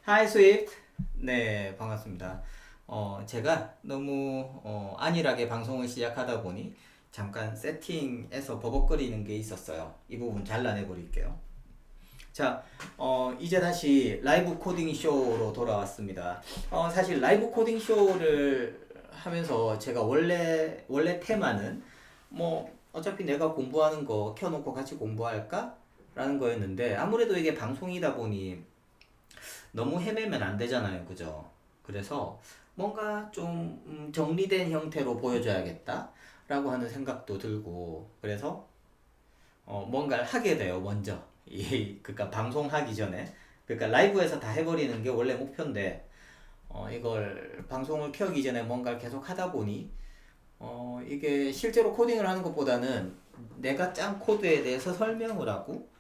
Hi Swift. 네, 반갑습니다. 제가 너무 안일하게 방송을 시작하다 보니 잠깐 세팅에서 버벅거리는 게 있었어요. 이 부분 잘라내 버릴게요. 자, 이제 다시 라이브 코딩 쇼로 돌아왔습니다. 사실 라이브 코딩 쇼를 하면서 제가 원래 테마는 뭐 어차피 내가 공부하는 거 켜놓고 같이 공부할까? 라는 거였는데 아무래도 이게 방송이다 보니 너무 헤매면 안 되잖아요. 그죠? 그래서 뭔가 좀 정리된 형태로 보여줘야겠다. 라고 하는 생각도 들고, 그래서 뭔가를 하게 돼요. 먼저. 그러니까 방송하기 전에. 그러니까 라이브에서 다 해버리는 게 원래 목표인데, 이걸 방송을 켜기 전에 뭔가를 계속 하다 보니, 이게 실제로 코딩을 하는 것보다는 내가 짠 코드에 대해서 설명을 하고,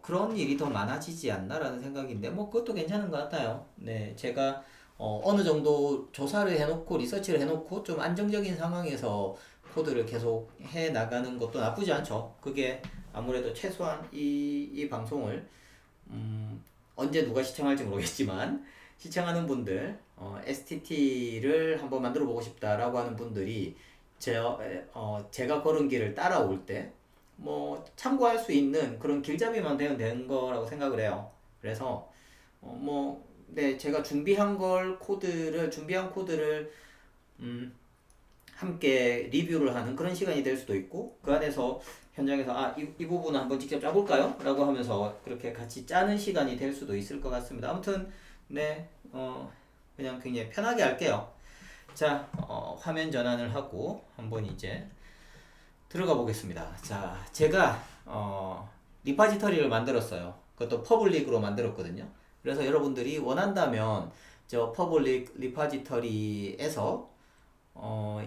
그런 일이 더 많아지지 않나라는 생각인데 뭐 그것도 괜찮은 것 같아요. 네, 제가 어느 정도 조사를 해놓고 리서치를 해놓고 좀 안정적인 상황에서 코드를 계속 해 나가는 것도 나쁘지 않죠. 그게 아무래도 최소한 이 방송을 언제 누가 시청할지 모르겠지만 시청하는 분들 STT를 한번 만들어 보고 싶다라고 하는 분들이 제가 걸은 길을 따라올 때 뭐 참고할 수 있는 그런 길잡이만 되면 되는 거라고 생각을 해요. 그래서 네, 제가 준비한 코드를 함께 리뷰를 하는 그런 시간이 될 수도 있고, 그 안에서 현장에서 이 부분을 한번 직접 짜볼까요? 라고 하면서 그렇게 같이 짜는 시간이 될 수도 있을 것 같습니다. 아무튼 네, 그냥 굉장히 편하게 할게요. 자, 화면 전환을 하고 한번 이제 들어가 보겠습니다. 자, 제가 리파지터리를 만들었어요. 그것도 퍼블릭으로 만들었거든요. 그래서 여러분들이 원한다면 저 퍼블릭 리파지터리에서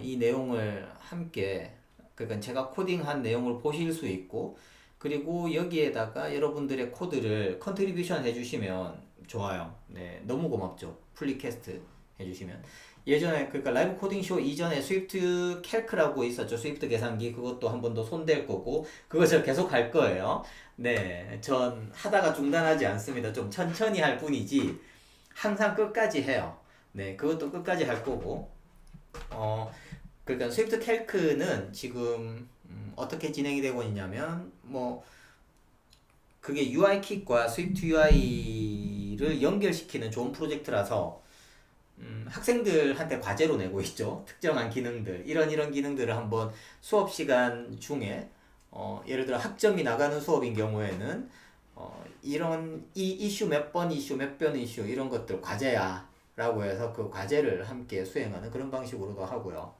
이 내용을 함께, 그러니까 제가 코딩한 내용을 보실 수 있고, 그리고 여기에다가 여러분들의 코드를 컨트리뷰션 해주시면 좋아요. 네, 너무 고맙죠. 플리캐스트 해주시면. 예전에 그러니까 라이브 코딩 쇼 이전에 스위프트 캘크라고 있었죠. 스위프트 계산기, 그것도 한 번 더 손댈 거고, 그거 저 계속 할 거예요. 네, 전 하다가 중단하지 않습니다. 좀 천천히 할 뿐이지 항상 끝까지 해요. 네, 그것도 끝까지 할 거고. 그러니까 스위프트 캘크는 지금 어떻게 진행이 되고 있냐면 뭐 그게 UIKit과 스위프트 UI를 연결시키는 좋은 프로젝트라서 학생들한테 과제로 내고 있죠. 특정한 기능들, 이런 기능들을 한번 수업 시간 중에 예를 들어 학점이 나가는 수업인 경우에는 이런 이 이슈 몇 번 이슈 몇 번 이슈 이런 것들 과제야 라고 해서 그 과제를 함께 수행하는 그런 방식으로도 하고요.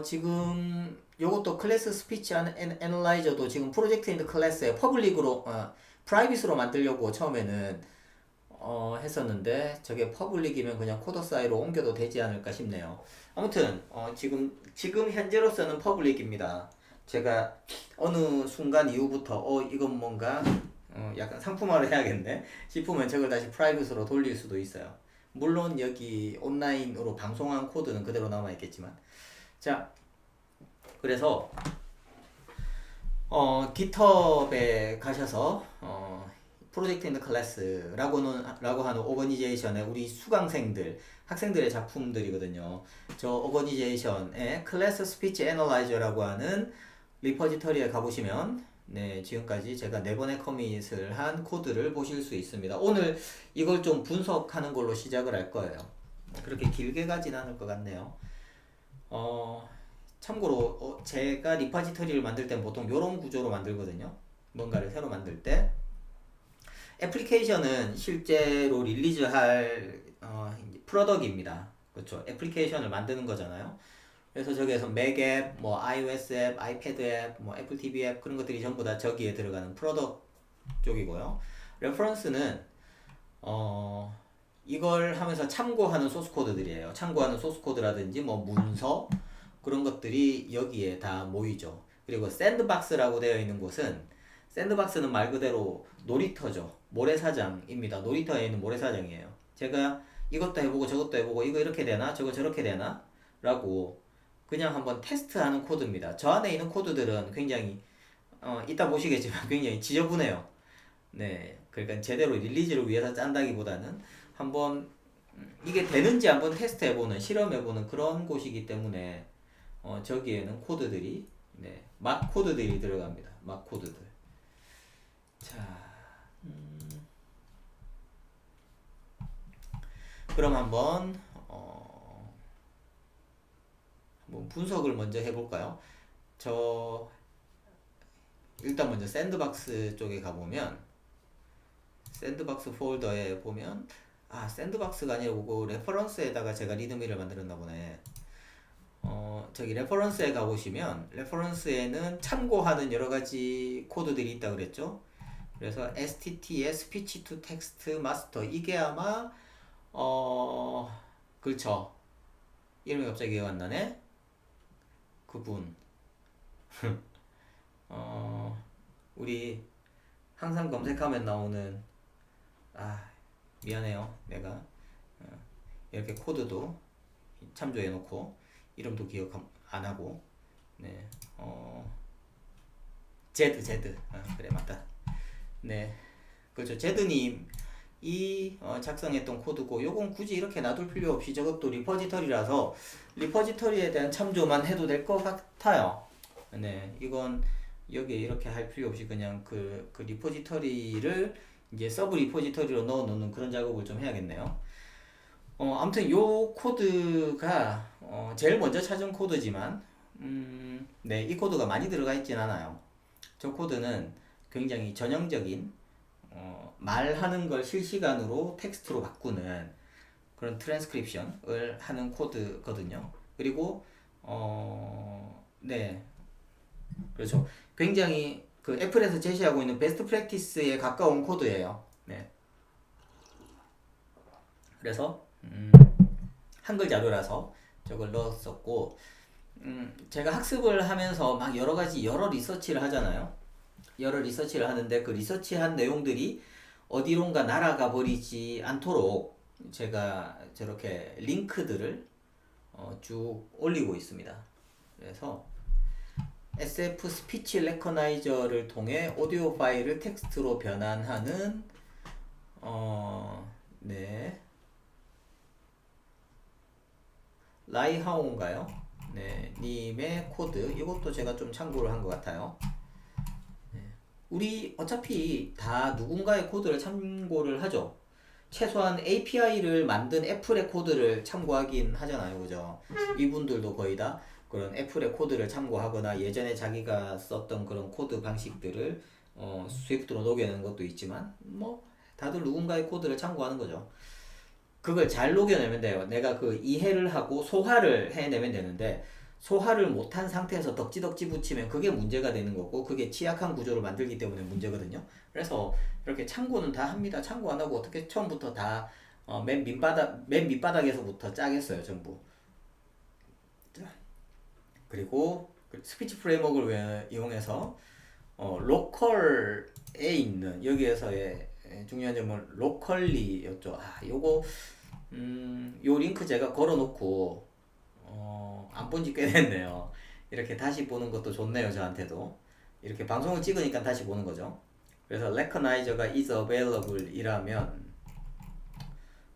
지금 요것도 클래스 스피치 애널라이저도 지금 프로젝트 인더 클래스에 퍼블릭으로 프라이빗으로 만들려고 처음에는 했었는데 저게 퍼블릭이면 그냥 코더 사이로 옮겨도 되지 않을까 싶네요. 아무튼 지금 현재로서는 퍼블릭입니다. 제가 어느 순간 이후부터 이건 뭔가 약간 상품화를 해야겠네 싶으면 저걸 다시 프라이빗으로 돌릴 수도 있어요. 물론 여기 온라인으로 방송한 코드는 그대로 남아 있겠지만, 자, 그래서 GitHub에 가셔서 프로젝트 인더 클래스라고 하는 오거니제이션의 우리 수강생들, 학생들의 작품들이거든요. 저 오거니제이션의 클래스 스피치 애널라이저라고 하는 리포지터리에 가보시면 네, 지금까지 제가 4번의 커밋을 한 코드를 보실 수 있습니다. 오늘 이걸 좀 분석하는 걸로 시작을 할 거예요. 그렇게 길게 가진 않을 것 같네요. 참고로 제가 리파지터리를 만들 땐 보통 이런 구조로 만들거든요. 뭔가를 새로 만들 때 애플리케이션은 실제로 릴리즈할 프로덕트입니다. 그렇죠. 애플리케이션을 만드는 거잖아요. 그래서 저기에서 맥 앱, 뭐 iOS 앱, 아이패드 앱, 뭐 애플 TV 앱 그런 것들이 전부 다 저기에 들어가는 프로덕트 쪽이고요. 레퍼런스는 이걸 하면서 참고하는 소스 코드들이에요. 참고하는 소스 코드라든지 뭐 문서 그런 것들이 여기에 다 모이죠. 그리고 샌드박스라고 되어 있는 곳은, 샌드박스는 말 그대로 놀이터죠. 모래사장입니다. 놀이터에 있는 모래사장이에요. 제가 이것도 해보고 저것도 해보고 이거 이렇게 되나 저거 저렇게 되나 라고 그냥 한번 테스트하는 코드입니다. 저 안에 있는 코드들은 굉장히 이따 보시겠지만 굉장히 지저분해요. 네, 그러니까 제대로 릴리즈를 위해서 짠다기보다는 한번 이게 되는지 한번 테스트해보는 실험해보는 그런 곳이기 때문에 저기에는 코드들이 막 코드들이 들어갑니다. 막 코드들. 자, 그럼 한번 분석을 먼저 해볼까요? 일단 먼저 샌드박스 쪽에 가보면 샌드박스 폴더에 보면 샌드박스가 아니고 레퍼런스에다가 제가 리드미를 만들었나 보네. 저기 레퍼런스에 가보시면 레퍼런스에는 참고하는 여러가지 코드들이 있다 그랬죠. 그래서 STT의 스피치 투 텍스트 마스터, 이게 아마 그렇죠. 이름이 갑자기 기억 안 나네. 그분 우리 항상 검색하면 나오는, 미안해요 내가 이렇게 코드도 참조해 놓고 이름도 기억 안 하고. 네, 제드 그래 맞다. 네, 그렇죠. 제드님 이 작성했던 코드고, 요건 굳이 이렇게 놔둘 필요 없이 저것도 리퍼지터리라서 리퍼지터리에 대한 참조만 해도 될 것 같아요. 네, 이건 여기에 이렇게 할 필요 없이 그냥 그 리포지터리를 이제 서브 리포지터리로 넣어 놓는 그런 작업을 좀 해야겠네요. 아무튼 요 코드가 제일 먼저 찾은 코드지만 네, 이 코드가 많이 들어가 있진 않아요. 저 코드는 굉장히 전형적인 말하는 걸 실시간으로 텍스트로 바꾸는 그런 트랜스크립션을 하는 코드거든요. 그리고 네, 그렇죠. 굉장히 그 애플에서 제시하고 있는 베스트 프랙티스에 가까운 코드예요. 네. 그래서 한글 자료라서 저걸 넣었었고, 제가 학습을 하면서 막 여러 리서치를 하잖아요. 여러 리서치를 하는데 그 리서치한 내용들이 어디론가 날아가 버리지 않도록 제가 저렇게 링크들을 쭉 올리고 있습니다. 그래서 SF 스피치 레커나이저를 통해 오디오 파일을 텍스트로 변환하는 네, 라이하오인가요? 네, 님의 코드, 이것도 제가 좀 참고를 한 것 같아요. 네. 우리 어차피 다 누군가의 코드를 참고를 하죠. 최소한 API를 만든 애플의 코드를 참고하긴 하잖아요, 그죠? 이분들도 거의 다 그런 애플의 코드를 참고하거나 예전에 자기가 썼던 그런 코드 방식들을 스위프트로 녹여내는 것도 있지만, 뭐 다들 누군가의 코드를 참고하는 거죠. 그걸 잘 녹여내면 돼요. 내가 그 이해를 하고 소화를 해내면 되는데, 소화를 못한 상태에서 덕지덕지 붙이면 그게 문제가 되는 거고, 그게 취약한 구조를 만들기 때문에 문제거든요. 그래서 이렇게 참고는 다 합니다. 참고 안 하고 어떻게 처음부터 다 맨 밑바닥에서부터 짜겠어요, 전부. 그리고 스피치 프레임워크를 이용해서 로컬에 있는, 여기에서의 중요한 점은 로컬리였죠. 요거 요 링크 제가 걸어놓고 안 본 지 꽤 됐네요. 이렇게 다시 보는 것도 좋네요, 저한테도. 이렇게 방송을 찍으니까 다시 보는 거죠. 그래서 레커나이저가 is available 이라면,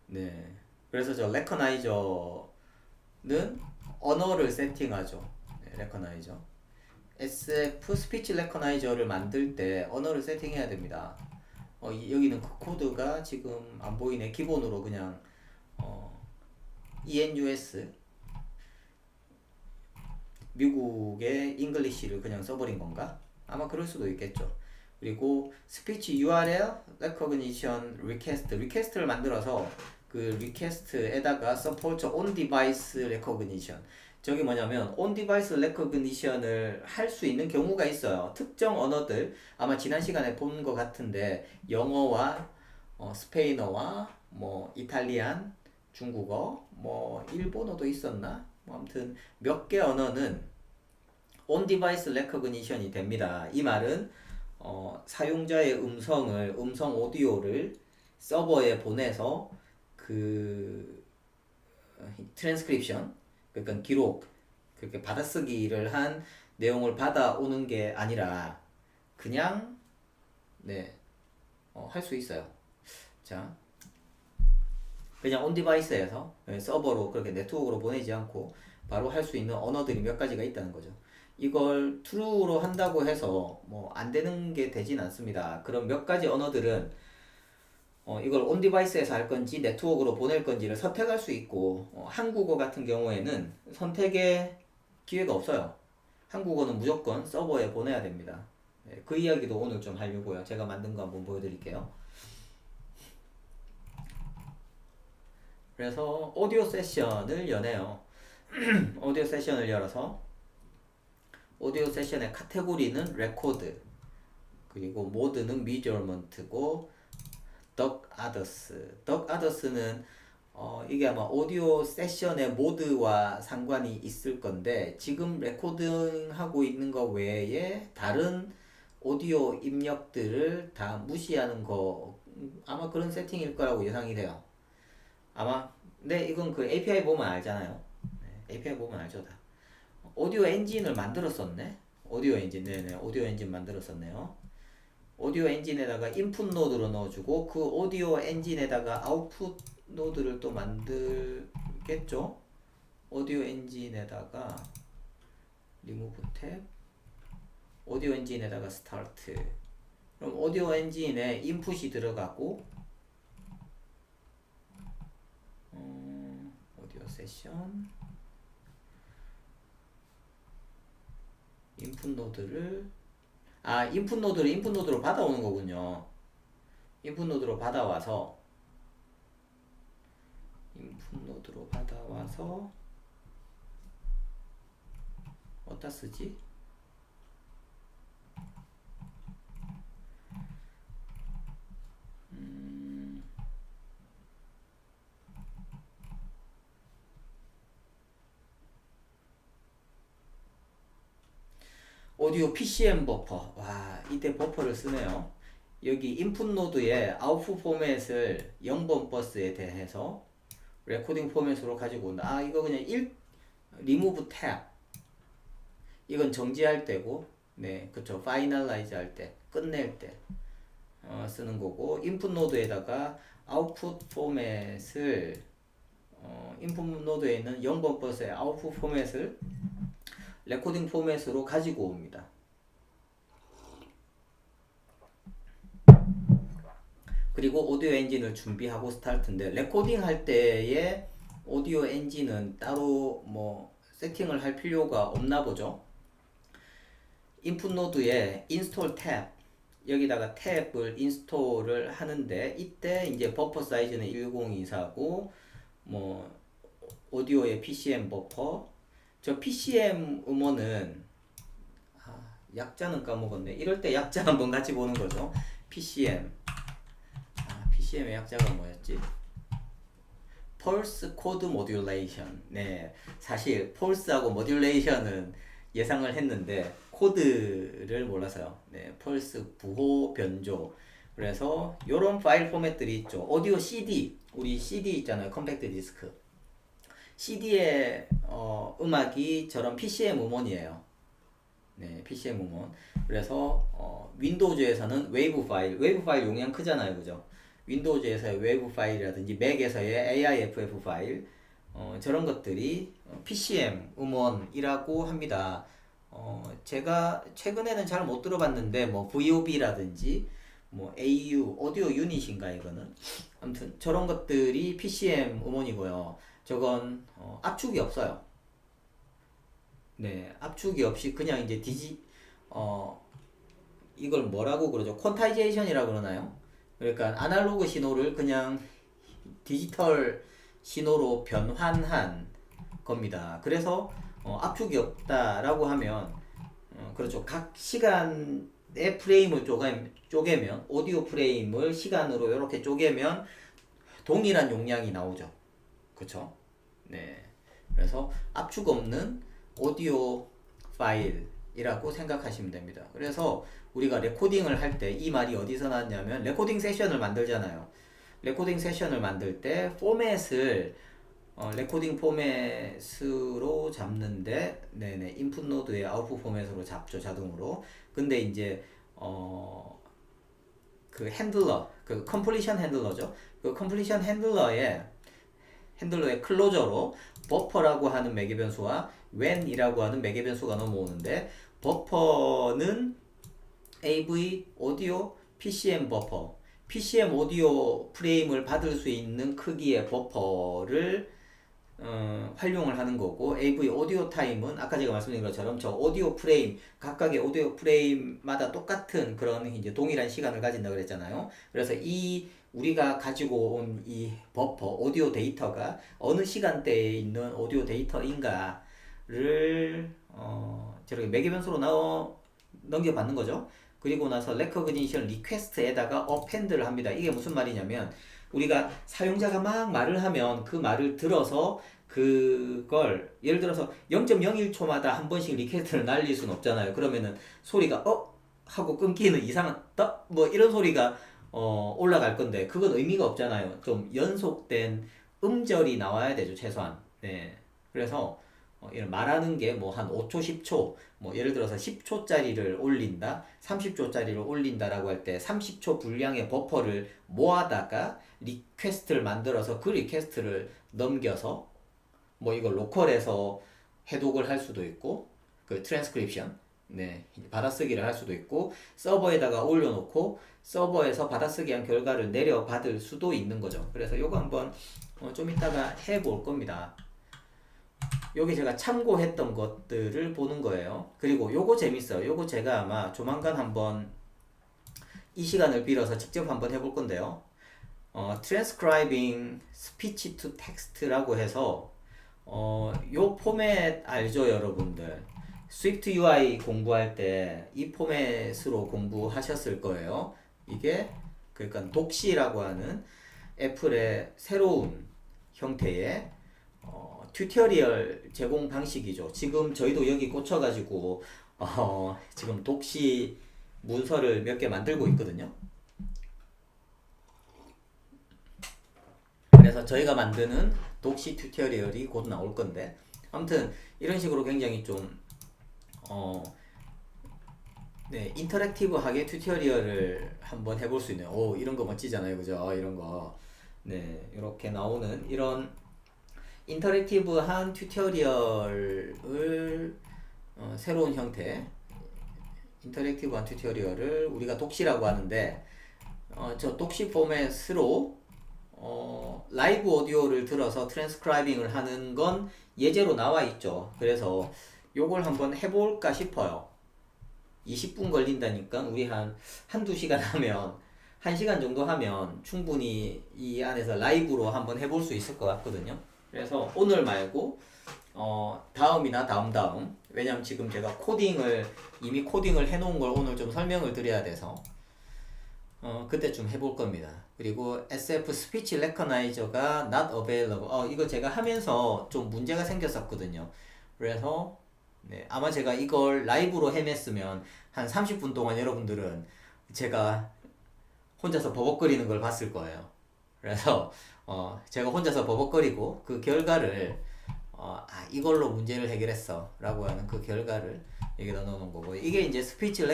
네, 그래서 저 레커나이저는 언어를 세팅하죠. 네, 레커나이저 SF 스피치 레커나이저를 만들 때 언어를 세팅해야 됩니다. 여기는 그 코드가 지금 안 보이네. 기본으로 그냥 ENUS, 미국의 잉글리시를 그냥 써버린 건가? 아마 그럴 수도 있겠죠. 그리고 스피치 URL recognition 리퀘스트를 만들어서 그 리퀘스트에다가 support on device recognition, 저게 뭐냐면 on device recognition을 할 수 있는 경우가 있어요. 특정 언어들, 아마 지난 시간에 본 것 같은데 영어와 스페인어와 뭐 이탈리안, 중국어, 뭐 일본어도 있었나? 뭐 아무튼 몇 개 언어는 on device recognition이 됩니다. 이 말은 사용자의 음성 오디오를 서버에 보내서 그 트랜스크립션, 그러니까 기록, 그렇게 받아쓰기를 한 내용을 받아오는 게 아니라 그냥, 네, 할 수 있어요. 자, 그냥 온 디바이스에서 서버로 그렇게 네트워크로 보내지 않고 바로 할 수 있는 언어들이 몇 가지가 있다는 거죠. 이걸 true로 한다고 해서 뭐 안 되는 게 되진 않습니다. 그럼 몇 가지 언어들은 이걸 온 디바이스에서 할 건지 네트워크로 보낼 건지를 선택할 수 있고, 한국어 같은 경우에는 선택의 기회가 없어요. 한국어는 무조건 서버에 보내야 됩니다. 그 이야기도 오늘 좀 하려고요. 제가 만든 거 한번 보여드릴게요. 그래서 오디오 세션을 여네요. 오디오 세션을 열어서 오디오 세션의 카테고리는 레코드, 그리고 모드는 미저먼트고, 덕 아더스는 이게 아마 오디오 세션의 모드와 상관이 있을 건데, 지금 레코딩하고 있는 거 외에 다른 오디오 입력들을 다 무시하는 거, 아마 그런 세팅일 거라고 예상이 돼요. 아마. 근데 이건 그 API 보면 알잖아요. API 보면 알죠 다. 오디오 엔진을 만들었었네. 오디오 엔진, 네네, 오디오 엔진 만들었었네요. 오디오 엔진에다가 인풋 노드로 넣어주고, 그 오디오 엔진에다가 아웃풋 노드를 또 만들겠죠. 오디오 엔진에다가 리무브 탭, 오디오 엔진에다가 스타트. 그럼 오디오 엔진에 인풋이 들어가고, 오디오 세션 인풋 노드를 인풋 노드로 받아오는 거군요. 인풋 노드로 받아와서 어디다 쓰지? 오디오 PCM 버퍼. 와, 이때 버퍼를 쓰네요. 여기 인풋 노드에 아웃풋 포맷을 0번 버스에 대해서 레코딩 포맷으로 가지고 온다. 이거 그냥 리무브 탭. 이건 정지할 때고, 네, 그쵸. 파이널라이즈 할 때, 끝낼 때 쓰는 거고, 인풋 노드에다가 아웃풋 포맷을 인풋 노드에 있는 0번 버스의 아웃풋 포맷을 레코딩 포맷으로 가지고 옵니다. 그리고 오디오 엔진을 준비하고 스타트인데, 레코딩 할 때의 오디오 엔진은 따로 뭐 세팅을 할 필요가 없나 보죠. 인풋 노드에 인스톨 탭, 여기다가 탭을 인스톨을 하는데, 이때 이제 버퍼 사이즈는 1024고, 뭐 오디오의 PCM 버퍼, 저 PCM 음원은 약자는 까먹었네. 이럴 때 약자 한번 같이 보는 거죠. PCM의 약자가 뭐였지? Pulse Code Modulation. 네, 사실 Pulse하고 Modulation은 예상을 했는데 코드를 몰라서요. 네, Pulse 부호 변조. 그래서 요런 파일 포맷들이 있죠. 오디오 CD, 우리 CD 있잖아요. 컴팩트 디스크. CD의 음악이 저런 PCM 음원이에요. 네, PCM 음원. 그래서 윈도우즈에서는 웨이브 파일 용량 크잖아요, 그죠? 윈도우즈에서의 웨이브 파일이라든지 맥에서의 AIFF 파일, 저런 것들이 PCM 음원이라고 합니다. 제가 최근에는 잘 못 들어봤는데 뭐 VOB라든지 뭐 AU 오디오 유닛인가 이거는, 아무튼 저런 것들이 PCM 음원이고요. 저건 압축이 없어요. 네, 압축이 없이 그냥 이제 이걸 뭐라고 그러죠? 퀀타이제이션이라고 그러나요? 그러니까 아날로그 신호를 그냥 디지털 신호로 변환한 겁니다. 그래서 압축이 없다라고 하면, 그렇죠. 각 시간의 프레임을 쪼개면, 오디오 프레임을 시간으로 이렇게 쪼개면 동일한 용량이 나오죠. 그쵸? 네. 그래서 압축 없는 오디오 파일이라고 생각하시면 됩니다. 그래서 우리가 레코딩을 할 때 이 말이 어디서 나왔냐면, 레코딩 세션을 만들잖아요. 레코딩 세션을 만들 때 포맷을 레코딩 포맷으로 잡는데, 네네, 인풋 노드의 아웃풋 포맷으로 잡죠, 자동으로. 근데 이제 그 핸들러, 그 컴플리션 핸들러죠. 그 컴플리션 핸들러의 클로저로 버퍼라고 하는 매개 변수와 when이라고 하는 매개 변수가 넘어오는데, 버퍼는 AV 오디오 PCM 버퍼, PCM 오디오 프레임을 받을 수 있는 크기의 버퍼를 활용을 하는 거고, AV 오디오 타임은 아까 제가 말씀드린 것처럼 저 오디오 프레임, 각각의 오디오 프레임마다 똑같은 그런 이제 동일한 시간을 가진다 그랬잖아요. 그래서 이 우리가 가지고 온 이 버퍼 오디오 데이터가 어느 시간대에 있는 오디오 데이터인가를 저렇게 매개 변수로 넘겨받는 거죠. 그리고 나서 recognition request에다가 append를 합니다. 이게 무슨 말이냐면, 우리가 사용자가 막 말을 하면 그 말을 들어서 그걸 예를 들어서 0.01초마다 한 번씩 리퀘스트를 날릴 수는 없잖아요. 그러면은 소리가 하고 끊기는 이상한 뭐 이런 소리가 올라갈 건데, 그건 의미가 없잖아요. 좀 연속된 음절이 나와야 되죠, 최소한. 네. 그래서 이런 말하는 게 뭐 한 5초, 10초, 뭐 예를 들어서 10초짜리를 올린다, 30초짜리를 올린다라고 할 때 30초 분량의 버퍼를 모아다가 리퀘스트를 만들어서 그 리퀘스트를 넘겨서 뭐 이걸 로컬에서 해독을 할 수도 있고, 그 트랜스크립션, 네, 받아쓰기를 할 수도 있고, 서버에다가 올려놓고 서버에서 받아쓰기한 결과를 내려받을 수도 있는 거죠. 그래서 요거 한번 좀 이따가 해볼 겁니다. 여기 제가 참고했던 것들을 보는 거예요. 그리고 요거 재밌어요. 요거 제가 아마 조만간 한번 이 시간을 빌어서 직접 한번 해볼 건데요. transcribing speech to text라고 해서 요 포맷 알죠, 여러분들? 스위프트 UI 공부할 때 이 포맷으로 공부하셨을 거예요. 이게 그러니까 독시라고 하는 애플의 새로운 형태의 튜토리얼 제공 방식이죠. 지금 저희도 여기 꽂혀가지고 지금 독시 문서를 몇 개 만들고 있거든요. 그래서 저희가 만드는 독시 튜토리얼이 곧 나올 건데, 아무튼 이런 식으로 굉장히 좀 네, 인터랙티브하게 튜토리얼을 한번 해볼 수 있네요. 오, 이런 거 멋지잖아요, 그죠? 이런 거. 네, 이렇게 나오는 이런 인터랙티브한 튜토리얼을 새로운 형태 인터랙티브한 튜토리얼을 우리가 독시라고 하는데, 저 독시 포맷으로 라이브 오디오를 들어서 트랜스크라이빙을 하는 건 예제로 나와 있죠. 그래서 요걸 한번 해볼까 싶어요. 20분 걸린다니까 우리 한두 시간 하면, 1시간 정도 하면 충분히 이 안에서 라이브로 한번 해볼 수 있을 것 같거든요. 그래서 오늘 말고 다음이나 다음, 왜냐면 지금 제가 이미 코딩을 해놓은 걸 오늘 좀 설명을 드려야 돼서 그때쯤 해볼 겁니다. 그리고 SF Speech Recognize가 not available, 이거 제가 하면서 좀 문제가 생겼었거든요. 그래서 네, 아마 제가 이걸 라이브로 해냈으면 한 30분 동안 여러분들은 제가 혼자서 버벅거리는 걸 봤을 거예요. 그래서 제가 혼자서 버벅거리고 그 결과를 이걸로 문제를 해결했어 라고 하는 그 결과를 여기다 넣어놓은 거고, 이게 이제 스피치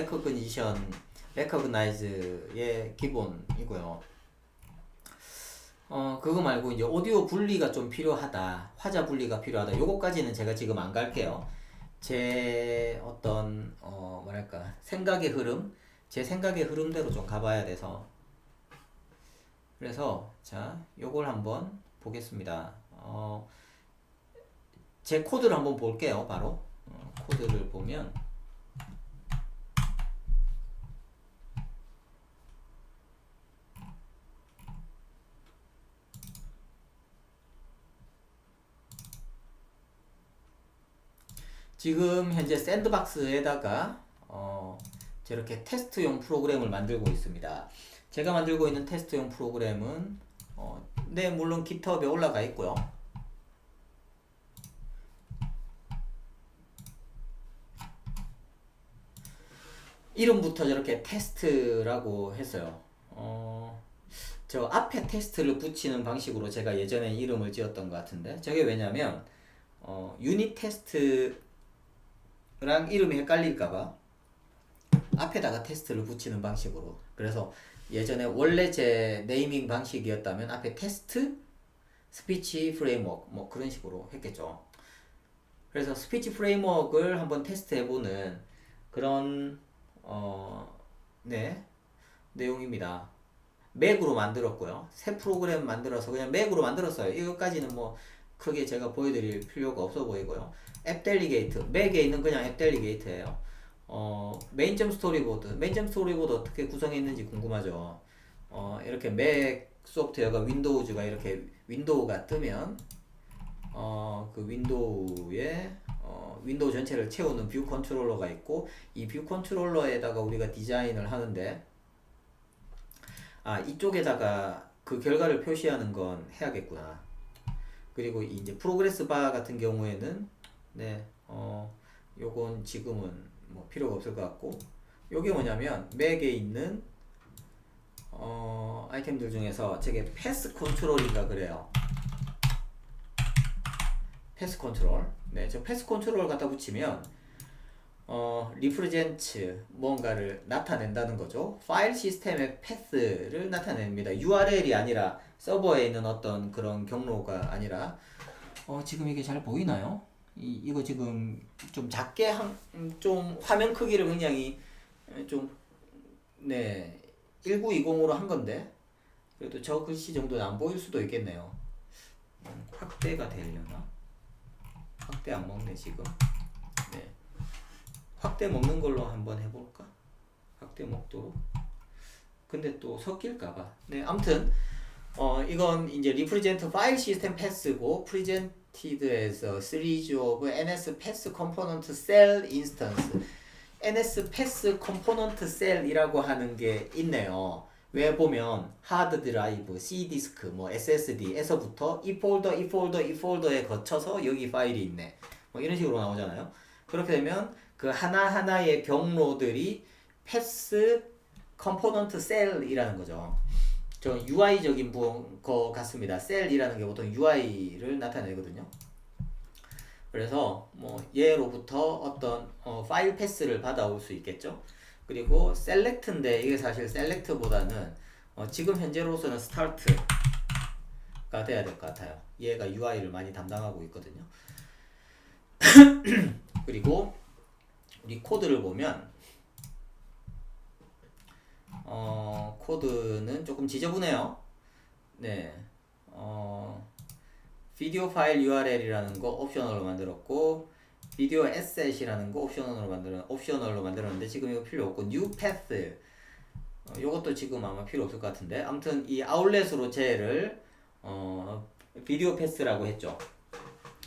레커그나이즈의 기본이고요. 그거 말고 이제 오디오 분리가 좀 필요하다, 화자 분리가 필요하다, 요거까지는 제가 지금 안 갈게요. 제 어떤 뭐랄까 제 생각의 흐름대로 좀 가봐야 돼서. 그래서 자, 요걸 한번 보겠습니다. 제 코드를 한번 볼게요. 바로 코드를 보면 지금 현재 샌드박스에다가 저렇게 테스트용 프로그램을 만들고 있습니다. 제가 만들고 있는 테스트용 프로그램은 네, 물론 깃허브에 올라가 있고요. 이름부터 저렇게 테스트라고 했어요. 저 앞에 테스트를 붙이는 방식으로 제가 예전에 이름을 지었던 것 같은데, 저게 왜냐면 유닛 테스트랑 이름이 헷갈릴까봐 앞에다가 테스트를 붙이는 방식으로. 그래서 예전에 원래 제 네이밍 방식이었다면 앞에 테스트, 스피치 프레임워크 뭐 그런 식으로 했겠죠. 그래서 스피치 프레임워크를 한번 테스트해보는 그런 네 내용입니다. 맥으로 만들었고요. 새 프로그램 만들어서 그냥 맥으로 만들었어요. 이것까지는 뭐 크게 제가 보여드릴 필요가 없어 보이고요. 앱 델리게이트, 맥에 있는 그냥 앱 델리게이트예요. 메인점 스토리보드, 메인점 스토리보드 어떻게 구성했는지 궁금하죠. 이렇게 맥 소프트웨어가 윈도우즈가 이렇게 윈도우가 뜨면 그 윈도우에 윈도우 전체를 채우는 뷰 컨트롤러가 있고, 이 뷰 컨트롤러에다가 우리가 디자인을 하는데, 이쪽에다가 그 결과를 표시하는 건 해야겠구나. 그리고 이제 프로그레스 바 같은 경우에는 요건 지금은 뭐 필요가 없을 것 같고, 요게 뭐냐면 맥에 있는 아이템들 중에서 저게 패스 컨트롤인가 그래요. 패스 컨트롤. 네, 저 패스 컨트롤 갖다 붙이면 리프레젠트 뭔가를 나타낸다는 거죠. 파일 시스템의 패스를 나타냅니다. URL이 아니라 서버에 있는 어떤 그런 경로가 아니라 지금 이게 잘 보이나요? 이거 지금 좀 작게 좀 화면 크기를 굉장히 좀 1920으로 한 건데 그래도 저 글씨 정도는 안 보일 수도 있겠네요. 확대가 되려나? 확대 안 먹네 지금. 네. 확대 먹는 걸로 한번 해볼까? 확대 먹도록. 근데 또 섞일까봐. 네, 아무튼 이건 이제 represent 파일 시스템 패스고 presented as series of NS pass component cell instance. NS pass component cell이라고 하는 게 있네요. 왜 보면 하드 드라이브, C 디스크, 뭐 SSD에서부터 이 폴더에 거쳐서 여기 파일이 있네. 뭐 이런 식으로 나오잖아요. 그렇게 되면 그 하나하나의 경로들이 패스 컴포넌트 셀이라는 거죠. 저 UI적인 거 같습니다. 셀이라는 게 보통 UI를 나타내거든요. 그래서 뭐 얘로부터 어떤 파일 패스를 받아올 수 있겠죠. 그리고 셀렉트인데 이게 사실 셀렉트보다는 지금 현재로서는 스타트가 돼야 될 것 같아요. 얘가 UI를 많이 담당하고 있거든요. 그리고 우리 코드를 보면 코드는 조금 지저분해요. 네, 비디오 파일 URL이라는 거 옵셔널로 만들었고, 비디오 에셋이라는 거 옵셔널로 만들었는데 지금 이거 필요 없고, 뉴 패스 요것도 지금 아마 필요 없을 것 같은데, 아무튼 이 아울렛으로 쟤를 비디오 패스라고 했죠.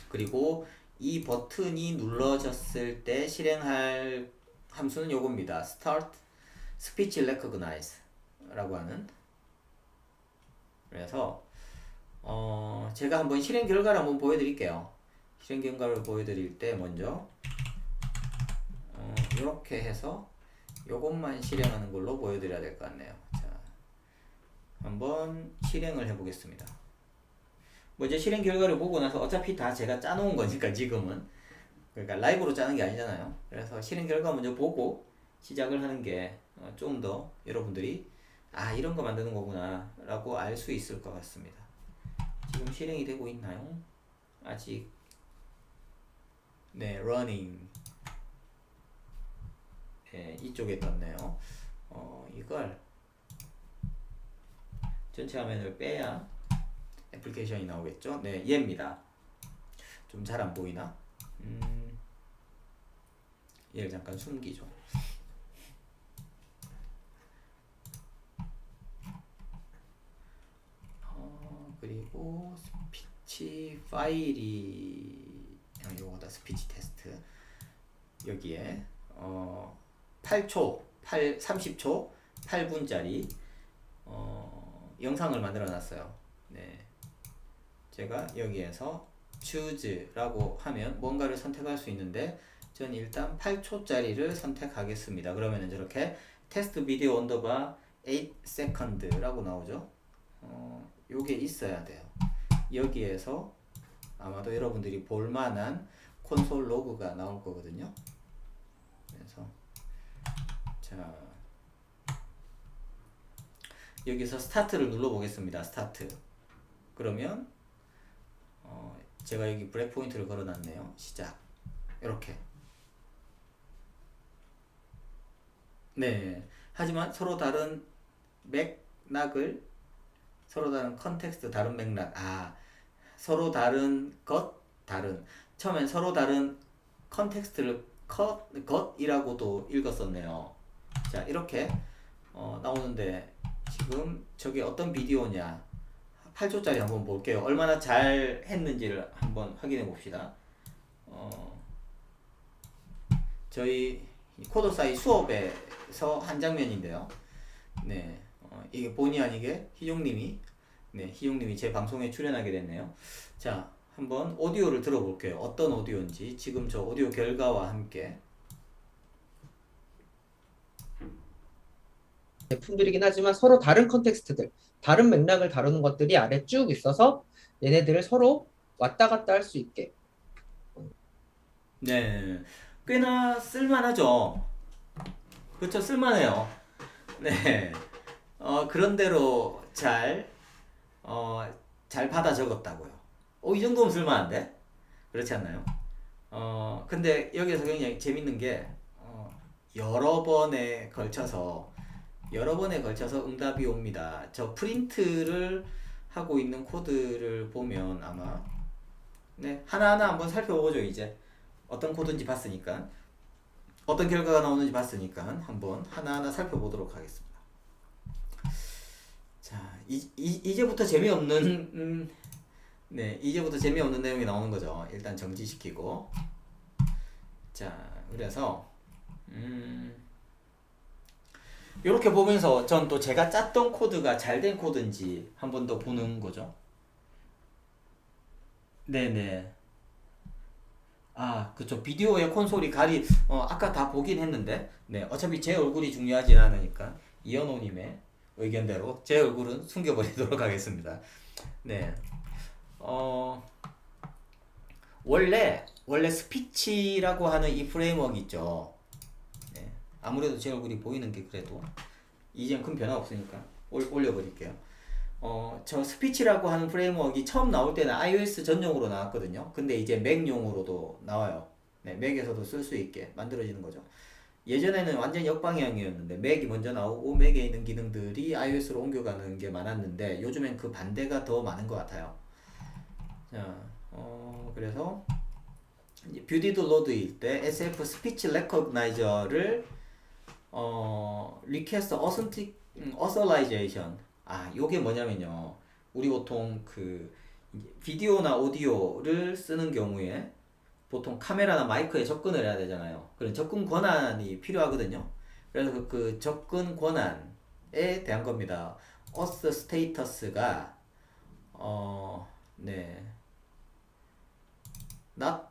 그리고 이 버튼이 눌러졌을 때 실행할 함수는 요겁니다. start speech recognize 라고 하는. 그래서 제가 한번 실행 결과를 한번 보여드릴게요. 실행 결과를 보여드릴 때 먼저 이렇게 해서 요것만 실행하는 걸로 보여드려야 될 것 같네요. 자, 한번 실행을 해보겠습니다. 먼저 실행 결과를 보고 나서 어차피 다 제가 짜놓은 거니까 지금은, 그러니까 라이브로 짜는 게 아니잖아요. 그래서 실행 결과 먼저 보고 시작을 하는 게 좀 더 여러분들이 이런 거 만드는 거구나 라고 알 수 있을 것 같습니다. 지금 실행이 되고 있나요? 아직. 네, running. 네, 이쪽에 떴네요. 이걸 전체 화면을 빼야 애플리케이션이 나오겠죠? 네, 얘입니다. 좀 잘 안 보이나? 얘를 잠깐 숨기죠. 그리고 스피치 파일이 요거다. 스피치 테스트 여기에 30초 8분짜리 영상을 만들어 놨어요. 네, 제가 여기에서 choose라고 하면 뭔가를 선택할 수 있는데 전 일단 8초짜리를 선택하겠습니다. 그러면은 저렇게 테스트 비디오 언더바 8second라고 나오죠. 요게 있어야 돼요. 여기에서 아마도 여러분들이 볼만한 콘솔 로그가 나올 거거든요. 그래서 자, 여기서 스타트를 눌러 보겠습니다. 스타트. 그러면 제가 여기 브레이크 포인트를 걸어 놨네요. 시작. 이렇게. 네. 하지만 서로 다른 맥락을, 서로 다른 컨텍스트, 다른 맥락. 서로 다른 것, 다른. 처음엔 서로 다른 컨텍스트를 것이라고도 읽었었네요. 자, 이렇게 나오는데 지금 저게 어떤 비디오냐. 8초짜리 한번 볼게요. 얼마나 잘 했는지를 한번 확인해 봅시다. 저희 코더사이 수업에서 한 장면인데요. 네, 이게 본의 아니게 희용님이 제 방송에 출연하게 됐네요. 자, 한번 오디오를 들어볼게요. 어떤 오디오인지 지금 저 오디오 결과와 함께. 제품들이긴 하지만 서로 다른 컨텍스트들, 다른 맥락을 다루는 것들이 아래 쭉 있어서 얘네들을 서로 왔다 갔다 할 수 있게. 네, 꽤나 쓸만하죠. 그렇죠, 쓸만해요. 네, 그런대로 잘 받아 적었다고요. 이 정도면 쓸만한데? 그렇지 않나요? 근데 여기서 굉장히 재밌는 게, 여러 번에 걸쳐서 응답이 옵니다. 저 프린트를 하고 있는 코드를 보면 아마, 네, 하나하나 한번 살펴보죠. 이제 어떤 코드인지 봤으니까, 어떤 결과가 나오는지 봤으니까 한번 하나하나 살펴보도록 하겠습니다. 자, 이제부터 재미없는 네, 이제부터 재미없는 내용이 나오는 거죠. 일단 정지시키고. 자, 그래서 이렇게 보면서 전 또 제가 짰던 코드가 잘 된 코드인지 한 번 더 보는 거죠. 네네. 그쵸. 비디오의 콘솔이 아까 다 보긴 했는데, 네, 어차피 제 얼굴이 중요하진 않으니까, 이현호님의 의견대로 제 얼굴은 숨겨버리도록 하겠습니다. 네. 원래 스피치라고 하는 이 프레임워크 있죠. 네. 아무래도 제 얼굴이 보이는 게 그래도, 이젠 큰 변화 없으니까 올려버릴게요. 저 스피치라고 하는 프레임워크가 처음 나올 때는 iOS 전용으로 나왔거든요. 근데 이제 맥용으로도 나와요. 네, 맥에서도 쓸 수 있게 만들어지는 거죠. 예전에는 완전 역방향이었는데 맥이 먼저 나오고 맥에 있는 기능들이 iOS로 옮겨가는 게 많았는데 요즘엔 그 반대가 더 많은 것 같아요. 자, 그래서 뷰티드 로드일 때 SF 스피치 레코그나이저를 리퀘스트 어서라이제이션. 요게 뭐냐면요. 우리 보통 그 비디오나 오디오를 쓰는 경우에 보통 카메라나 마이크에 접근을 해야 되잖아요. 그런 접근 권한이 필요하거든요. 그래서 그 접근 권한에 대한 겁니다. auth status가 네, not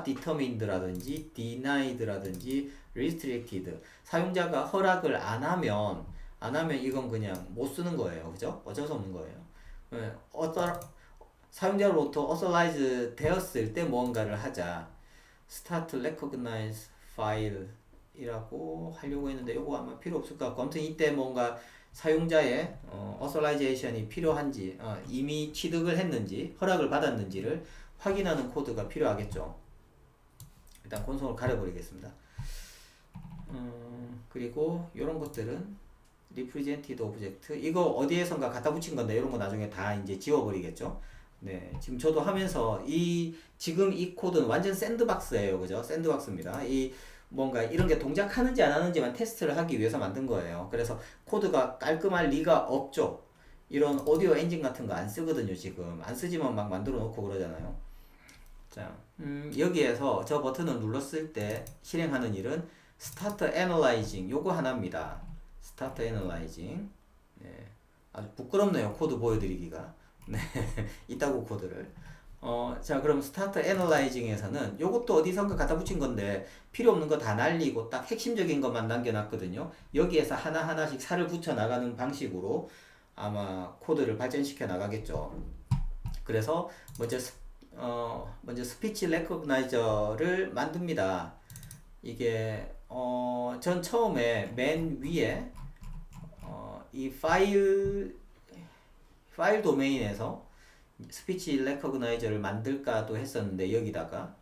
determined라든지 denied라든지 restricted, 사용자가 허락을 안 하면 이건 그냥 못 쓰는 거예요. 그죠? 어쩔 수 없는 거예요. 네, 사용자로부터 authorize 되었을 때 무언가를 하자. start recognize file 이라고 하려고 했는데 요거 아마 필요 없을 것 같고, 아무튼 이때 뭔가 사용자의 authorization이 필요한지, 이미 취득을 했는지 허락을 받았는지를 확인하는 코드가 필요하겠죠. 일단 콘솔을 가려버리겠습니다. 그리고 이런 것들은 represented object, 이거 어디에선가 갖다 붙인 건데 이런 거 나중에 다 이제 지워버리겠죠. 네, 지금 저도 하면서 지금 이 코드는 완전 샌드박스예요. 그죠? 샌드박스입니다. 뭔가 이런 게 동작하는지 안 하는지만 테스트를 하기 위해서 만든 거예요. 그래서 코드가 깔끔할 리가 없죠. 이런 오디오 엔진 같은 거 안 쓰거든요. 지금 안 쓰지만 막 만들어 놓고 그러잖아요. 자, 여기에서 저 버튼을 눌렀을 때 실행하는 일은 Start Analyzing, 요거 하나입니다. Start Analyzing. 네, 아주 부끄럽네요. 코드 보여드리기가. 네, 이따구 코드를. 자, 그럼 Start Analyzing에서는 요것도 어디선가 갖다 붙인 건데 필요 없는 거 다 날리고 딱 핵심적인 것만 남겨놨거든요. 여기에서 하나하나씩 살을 붙여 나가는 방식으로 아마 코드를 발전시켜 나가겠죠. 그래서 먼저 스피치 레코그나이저를 만듭니다. 이게 전 처음에 맨 위에 이 파일 도메인에서 스피치 레커그나이저를 만들까도 했었는데 여기다가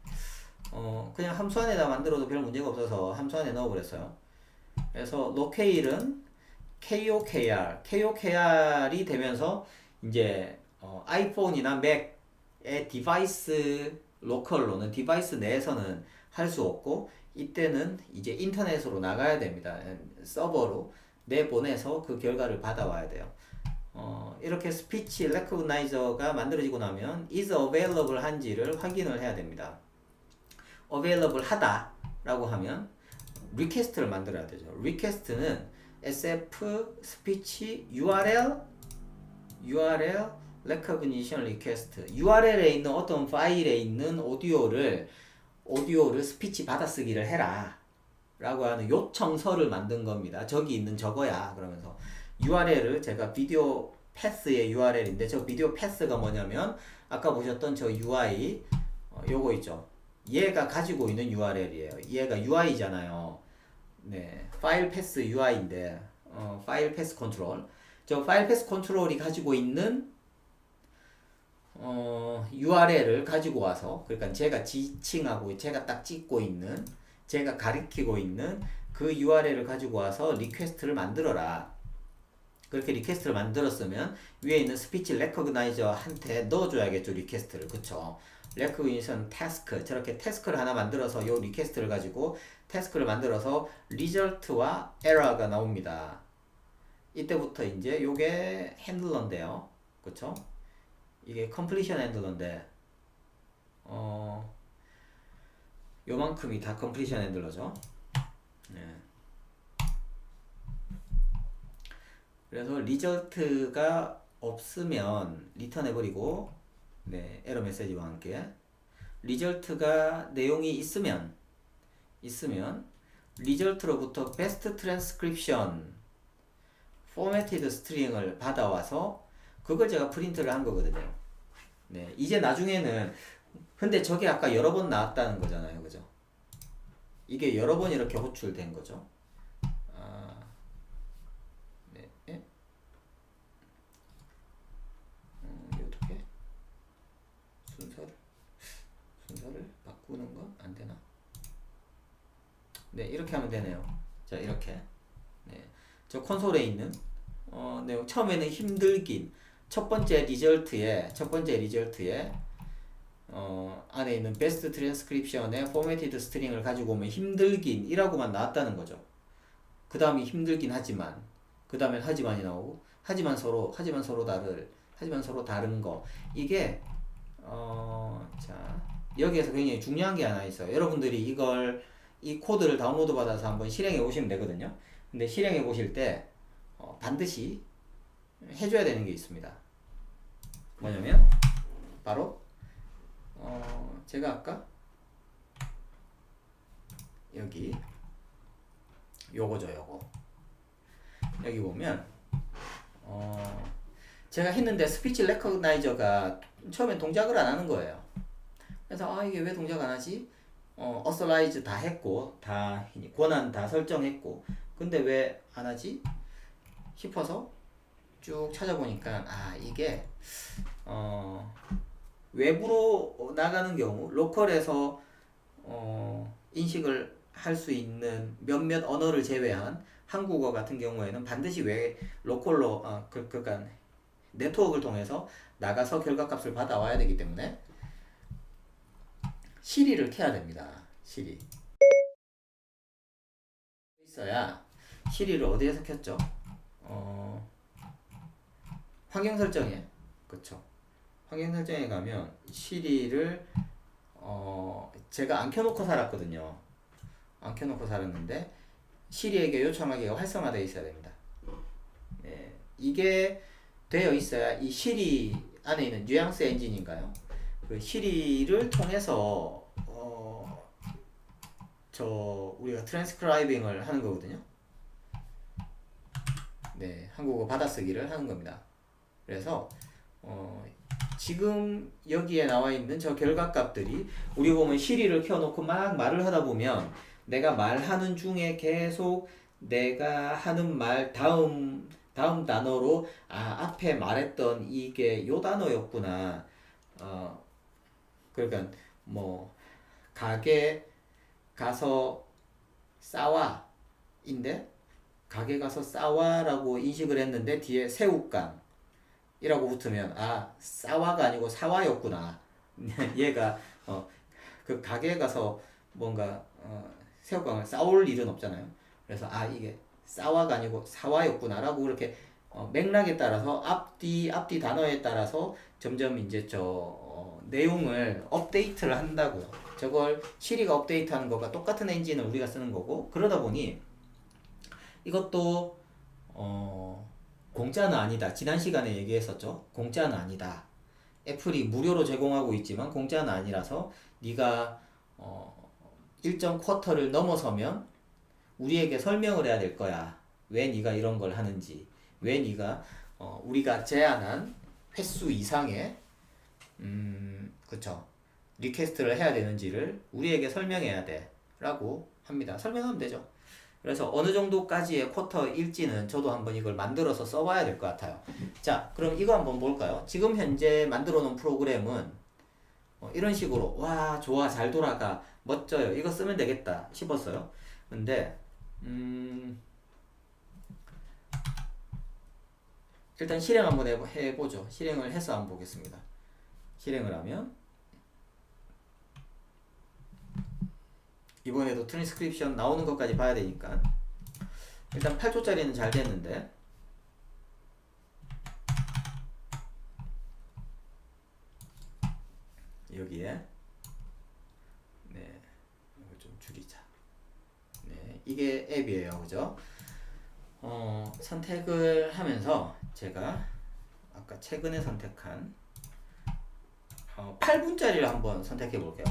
그냥 함수 안에다 만들어도 별 문제가 없어서 함수 안에 넣어버렸어요. 그래서 로케일은 KOKR이 되면서 이제 아이폰이나 맥의 디바이스 로컬로는 디바이스 내에서는 할 수 없고 이때는 이제 인터넷으로 나가야 됩니다. 서버로 내보내서 그 결과를 받아와야 돼요. 이렇게 스피치 레코그나이저가 만들어지고 나면 is available 한지를 확인을 해야 됩니다. available 하다라고 하면 request를 만들어야 되죠. request는 sf speech url recognition request URL에 있는 어떤 파일에 있는 오디오를 스피치 받아쓰기를 해라 라고 하는 요청서를 만든 겁니다. 저기 있는 저거야 그러면서 URL을 제가 비디오 패스의 URL인데 저 비디오 패스가 뭐냐면 아까 보셨던 저 UI 요거 있죠. 얘가 가지고 있는 URL이에요. 얘가 UI잖아요. 네, 파일 패스 UI인데 파일 패스 컨트롤 저 파일 패스 컨트롤이 가지고 있는 URL을 가지고 와서 그러니까 제가 지칭하고 제가 딱 찍고 있는 제가 가리키고 있는 그 URL을 가지고 와서 리퀘스트를 만들어라. 그렇게 리퀘스트를 만들었으면 위에 있는 스피치 레코그나이저한테 넣어줘야겠죠. 리퀘스트를. 그쵸? 레코그니션 태스크 저렇게 태스크를 하나 만들어서 요 리퀘스트를 가지고 태스크를 만들어서 리절트와 에러가 나옵니다. 이때부터 이제 요게 핸들러인데요. 그쵸? 이게 컴플리션 핸들러인데 요만큼이 다 컴플리션 핸들러죠. 네. 그래서 리절트가 없으면 리턴 해버리고 네, 에러 메시지와 함께 리절트가 내용이 있으면 리절트로부터 베스트 트랜스크립션 포매티드 스트링을 받아와서 그걸 제가 프린트를 한 거거든요. 네, 이제 나중에는 근데 저게 아까 여러 번 나왔다는 거잖아요, 그죠? 이게 여러 번 이렇게 호출된 거죠. 네, 어떻게 순서를 바꾸는 건 안 되나? 네, 이렇게 하면 되네요. 자, 이렇게. 네, 저 콘솔에 있는 내용 처음에는 힘들긴 첫 번째 리절트에 안에 있는 베스트 트랜스크립션의 포매티드 스트링을 가지고 오면 힘들긴 이라고만 나왔다는 거죠. 그 다음이 힘들긴 하지만 그 다음엔 하지만이 나오고 하지만 서로 다른 거 이게 자 여기에서 굉장히 중요한 게 하나 있어요. 여러분들이 이 코드를 다운로드 받아서 한번 실행해 보시면 되거든요. 근데 실행해 보실 때 반드시 해줘야 되는 게 있습니다. 뭐냐면 바로 제가 아까 여기 요거죠. 여기 보면 제가 했는데 스피치 레코그나이저가 처음엔 동작을 안 하는 거예요. 그래서 이게 왜 동작 안 하지? 어서라이즈 다 했고 다 권한 다 설정했고 근데 왜 안 하지? 싶어서 쭉 찾아보니까 이게 외부로 나가는 경우 로컬에서 인식을 할 수 있는 몇몇 언어를 제외한 한국어 같은 경우에는 반드시 로컬로 그러니까 네트워크를 통해서 나가서 결과값을 받아와야 되기 때문에 시리를 켜야 됩니다. 시리 있어야 시리를 어디에서 켰죠? 환경 설정에 그쵸? 환경 설정에 가면 시리를 제가 안 켜놓고 살았거든요. 안 켜놓고 살았는데 시리에게 요청하기가 활성화되어 있어야 됩니다. 네, 이게 되어 있어야 이 시리 안에 있는 뉘앙스 엔진인가요? 그 시리를 통해서 우리가 트랜스크라이빙을 하는 거거든요. 네, 한국어 받아쓰기를 하는 겁니다. 그래서 지금 여기에 나와 있는 저 결과값들이 우리 보면 시리를 켜놓고 막 말을 하다 보면 내가 말하는 중에 계속 내가 하는 말 다음 다음 단어로 앞에 말했던 이게 요 단어였구나. 그러니까 뭐 가게 가서 싸와인데 가게 가서 싸와라고 인식을 했는데 뒤에 새우깡이라고 붙으면 싸와가 아니고 사와였구나. 얘가 그 가게에 가서 뭔가 새우깡을 싸올 일은 없잖아요. 그래서 이게 싸와가 아니고 사와였구나라고 이렇게 맥락에 따라서 앞뒤 단어에 따라서 점점 이제 내용을 업데이트를 한다고요. 저걸 시리가 업데이트하는 것과 똑같은 엔진을 우리가 쓰는 거고, 그러다 보니 이것도 공짜는 아니다. 지난 시간에 얘기했었죠. 공짜는 아니다. 애플이 무료로 제공하고 있지만 공짜는 아니라서 네가 일정 쿼터를 넘어서면 우리에게 설명을 해야 될 거야. 왜 네가 이런 걸 하는지, 왜 네가 우리가 제안한 횟수 이상의 그쵸, 리퀘스트를 해야 되는지를 우리에게 설명해야 돼 라고 합니다. 설명하면 되죠. 그래서 어느 정도까지의 쿼터 일지는 저도 한번 이걸 만들어서 써봐야 될 것 같아요. 자, 그럼 이거 한번 볼까요? 지금 현재 만들어 놓은 프로그램은 이런 식으로 와 좋아 잘 돌아가 멋져요 이거 쓰면 되겠다 싶었어요. 근데 일단 실행 한번 해보죠. 실행을 해서 한번 보겠습니다. 실행을 하면 이번에도 트랜스크립션 나오는 것까지 봐야 되니까 일단 8초짜리는 잘 됐는데 여기에 네 이거 좀 줄이자. 네 이게 앱이에요, 그죠? 선택을 하면서 제가 아까 최근에 선택한 8분짜리를 한번 선택해 볼게요.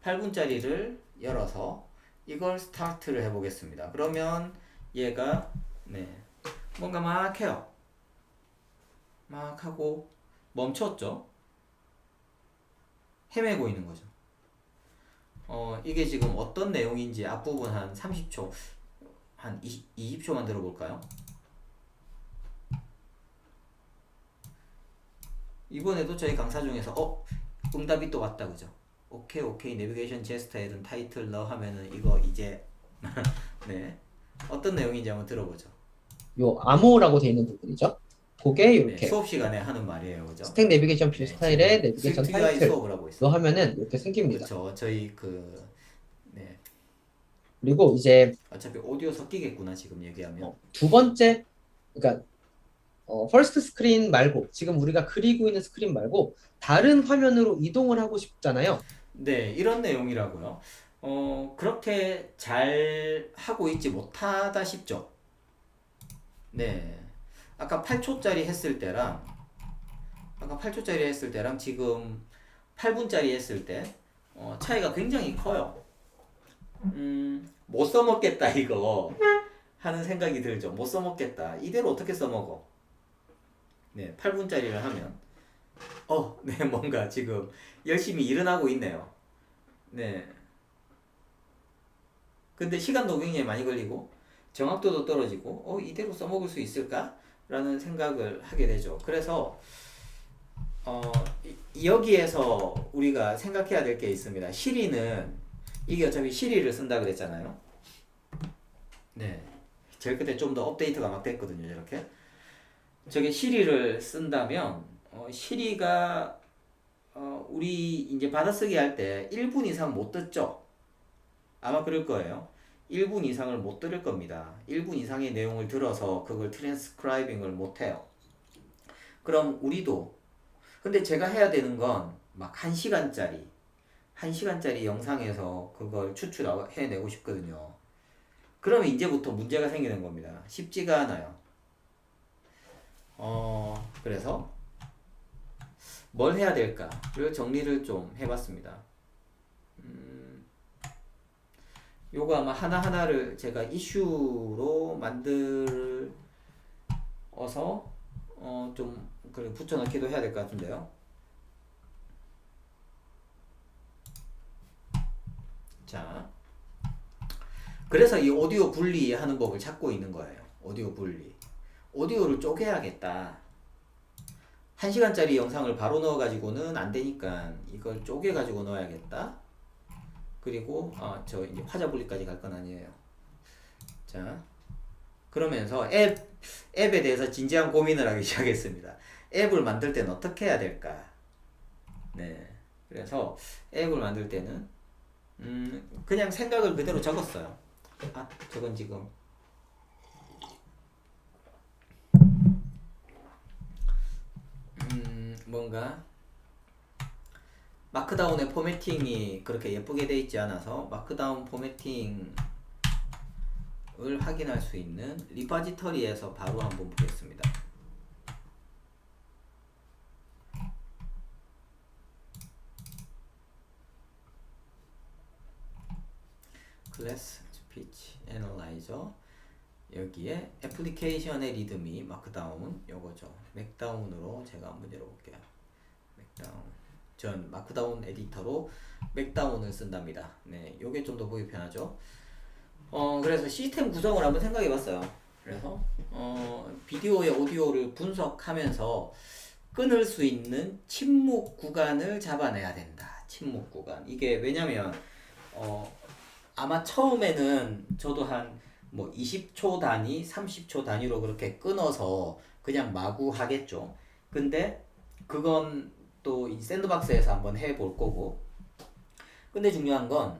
8분짜리를 열어서 이걸 스타트를 해 보겠습니다. 그러면 얘가 뭔가 막 해요. 막 하고 멈췄죠. 헤매고 있는 거죠. 이게 지금 어떤 내용인지 앞부분 한 30초 한 20초만 들어볼까요? 이번에도 저희 강사 중에서 응답이 또 왔다, 그죠? 오케이 내비게이션 제스터에든 타이틀 넣어 하면은 이거 이제 네 어떤 내용인지 한번 들어보죠. 요 암호라고 되어 있는 부분이죠. 그게 네, 이렇게 수업 시간에 하는 말이에요, 그죠? 스택 내비게이션 뷰 네, 스타일의 지금 내비게이션 스위프트 UI 타이틀 수업을 하고 로 있어요. 하면은 이렇게 생깁니다. 그렇죠. 저희 네 그리고 이제 어차피 오디오 섞이겠구나 지금 얘기하면. 두 번째, 그러니까 퍼스트 스크린 말고 지금 우리가 그리고 있는 스크린 말고 다른 화면으로 이동을 하고 싶잖아요. 네, 이런 내용이라고요. 그렇게 잘 하고 있지 못하다 싶죠. 네. 아까 8초짜리 했을 때랑 지금 8분짜리 했을 때 차이가 굉장히 커요. 못 써먹겠다 이거 하는 생각이 들죠. 못 써먹겠다. 이대로 어떻게 써먹어? 네, 8분짜리를 하면 네, 뭔가 지금 열심히 일은 하고 있네요. 네. 근데 시간도 굉장히 많이 걸리고 정확도도 떨어지고 이대로 써먹을 수 있을까? 라는 생각을 하게 되죠. 그래서 여기에서 우리가 생각해야 될 게 있습니다. 시리는 이게 어차피 시리를 쓴다 그랬잖아요. 네. 제일 끝에 좀 더 업데이트가 막 됐거든요. 이렇게. 저게 시리를 쓴다면 시리가 우리 이제 받아쓰기 할 때 1분 이상 못 듣죠? 아마 그럴 거예요. 1분 이상을 못 들을 겁니다. 1분 이상의 내용을 들어서 그걸 트랜스크라이빙을 못 해요. 그럼 우리도 근데 제가 해야 되는 건 막 1시간짜리 영상에서 그걸 추출해내고 싶거든요. 그러면 이제부터 문제가 생기는 겁니다. 쉽지가 않아요. 그래서 뭘 해야 될까를 정리를 좀 해봤습니다. 요거 아마 하나하나를 제가 이슈로 만들어서 좀 그래 붙여넣기도 해야 될 것 같은데요. 자, 그래서 이 오디오 분리하는 법을 찾고 있는 거예요. 오디오 분리. 오디오를 쪼개야겠다. 1시간짜리 영상을 바로 넣어가지고는 안 되니까 이걸 쪼개가지고 넣어야겠다. 그리고 저 이제 화자 분리까지 갈 건 아니에요. 자, 그러면서 앱에 대해서 진지한 고민을 하기 시작했습니다. 앱을 만들 때는 어떻게 해야 될까? 네, 그래서 앱을 만들 때는 그냥 생각을 그대로 적었어요. 저건 지금 뭔가 마크다운의 포매팅이 그렇게 예쁘게 돼 있지 않아서 마크다운 포매팅을 확인할 수 있는 리파지터리에서 바로 한번 보겠습니다. 클래스 스피치 애널라이저, 여기에 애플리케이션의 리드미 마크다운 요거죠. 맥다운으로 제가 한번 열어볼게요. 맥다운. 전 마크다운 에디터로 맥다운을 쓴답니다. 네, 요게 좀 더 보기 편하죠. 그래서 시스템 구성을 한번 생각해 봤어요. 그래서 비디오의 오디오를 분석하면서 끊을 수 있는 침묵 구간을 잡아내야 된다. 침묵 구간. 이게 왜냐면 아마 처음에는 저도 한 뭐 20초 단위, 30초 단위로 그렇게 끊어서 그냥 마구 하겠죠. 근데 그건 또 이 샌드박스에서 한번 해볼 거고. 근데 중요한 건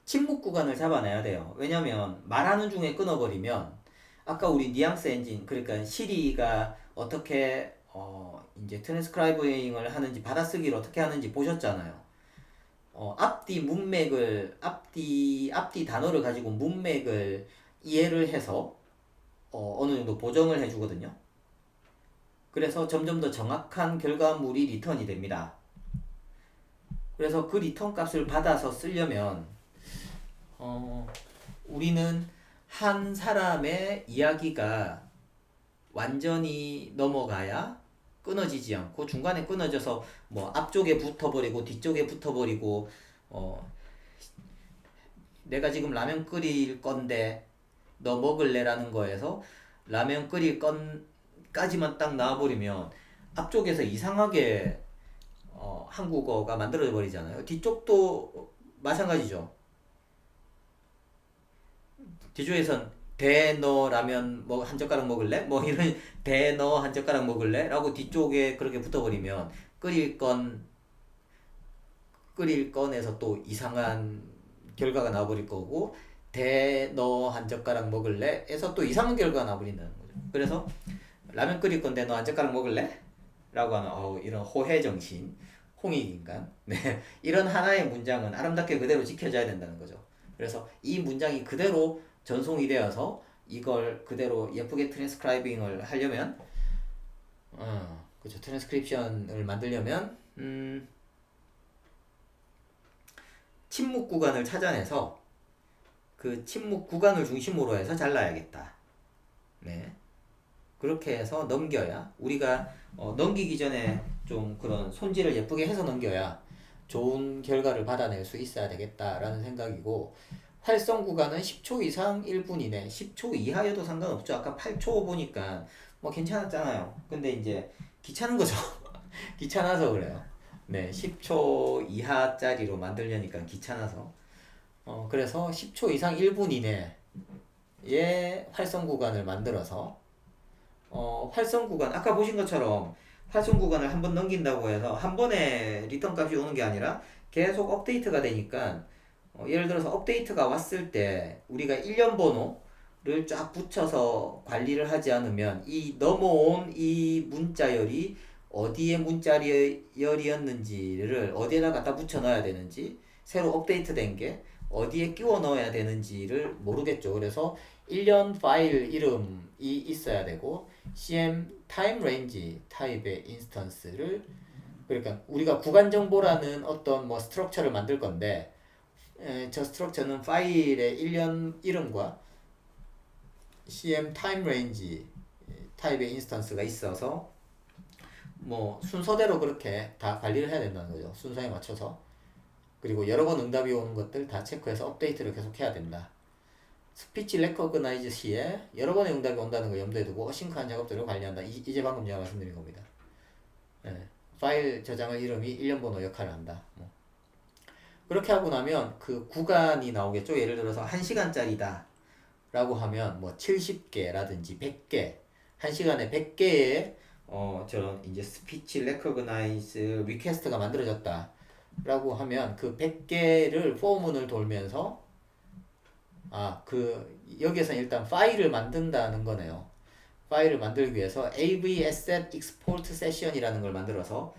침묵 구간을 잡아내야 돼요. 왜냐면 말하는 중에 끊어버리면 아까 우리 뉘앙스 엔진, 그러니까 시리가 어떻게 이제 트랜스크라이빙을 하는지, 받아쓰기를 어떻게 하는지 보셨잖아요. 앞뒤 문맥을 앞뒤 단어를 가지고 문맥을 이해를 해서 어느 정도 보정을 해주거든요. 그래서 점점 더 정확한 결과물이 리턴이 됩니다. 그래서 그 리턴 값을 받아서 쓰려면 우리는 한 사람의 이야기가 완전히 넘어가야 끊어지지 않고, 중간에 끊어져서 뭐 앞쪽에 붙어버리고 뒤쪽에 붙어버리고 내가 지금 라면 끓일 건데 너 먹을래라는 거에서 라면 끓일 건까지만 딱 나와버리면 앞쪽에서 이상하게 한국어가 만들어져 버리잖아요. 뒤쪽도 마찬가지죠. 뒤쪽에선 너 라면 뭐 한 젓가락 먹을래? 뭐 이런 너 한 젓가락 먹을래? 라고 뒤쪽에 그렇게 붙어버리면 끓일 건에서 또 이상한 결과가 나와버릴 거고, 너 한 젓가락 먹을래? 에서 또 이상한 결과가 나와버린다는 거죠. 그래서 라면 끓일 건데 너 한 젓가락 먹을래? 라고 하는 이런 호혜정신, 홍익인간, 네, 이런 하나의 문장은 아름답게 그대로 지켜져야 된다는 거죠. 그래서 이 문장이 그대로 전송이 되어서 이걸 그대로 예쁘게 트랜스크라이빙을 하려면 그렇죠. 트랜스크립션을 만들려면 침묵 구간을 찾아내서 그 침묵 구간을 중심으로 해서 잘라야겠다. 네. 그렇게 해서 넘겨야, 우리가 넘기기 전에 좀 그런 손질을 예쁘게 해서 넘겨야 좋은 결과를 받아낼 수 있어야 되겠다라는 생각이고, 활성 구간은 10초 이상 1분 이내, 10초 이하여도 상관없죠. 아까 8초 보니까 뭐 괜찮았잖아요. 근데 이제 귀찮은 거죠. 귀찮아서 그래요. 네, 10초 이하짜리로 만들려니까 귀찮아서. 그래서 10초 이상 1분 이내에 활성 구간을 만들어서 활성 구간, 아까 보신 것처럼 활성 구간을 한번 넘긴다고 해서 한 번에 리턴 값이 오는 게 아니라 계속 업데이트가 되니까, 예를 들어서 업데이트가 왔을 때 우리가 일련 번호를 쫙 붙여서 관리를 하지 않으면 이 넘어온 이 문자열이 어디에 문자열이었는지를 어디에다 갖다 붙여 넣어야 되는지, 새로 업데이트된 게 어디에 끼워 넣어야 되는지를 모르겠죠. 그래서 일련 파일 이름이 있어야 되고, cm 타임 레인지 타입의 인스턴스를, 그러니까 우리가 구간 정보라는 어떤 뭐 스트럭처를 만들 건데, 저 스트럭처는 파일의 일련 이름과 cm 타임 레인지 타입의 인스턴스가 있어서 뭐 순서대로 그렇게 다 관리를 해야 된다는 거죠. 순서에 맞춰서. 그리고 여러 번 응답이 오는 것들 다 체크해서 업데이트를 계속 해야 된다. 스피치 레커그나이즈 시에 여러 번의 응답이 온다는 걸 염두에 두고 어싱크한 작업들을 관리한다. 이제 방금 제가 말씀드린 겁니다. 예. 파일 저장할 이름이 일련 번호 역할을 한다. 뭐. 그렇게 하고 나면 그 구간이 나오겠죠. 예를 들어서 1시간짜리다 라고 하면 뭐 70개라든지 100개, 1시간에 100개의 저런 이제 스피치 레커그나이즈 리퀘스트가 만들어졌다 라고 하면 그 100개를 포문을 돌면서 여기에서 일단 파일을 만든다는 거네요. 파일을 만들기 위해서 AV Asset Export Session이라는 걸 만들어서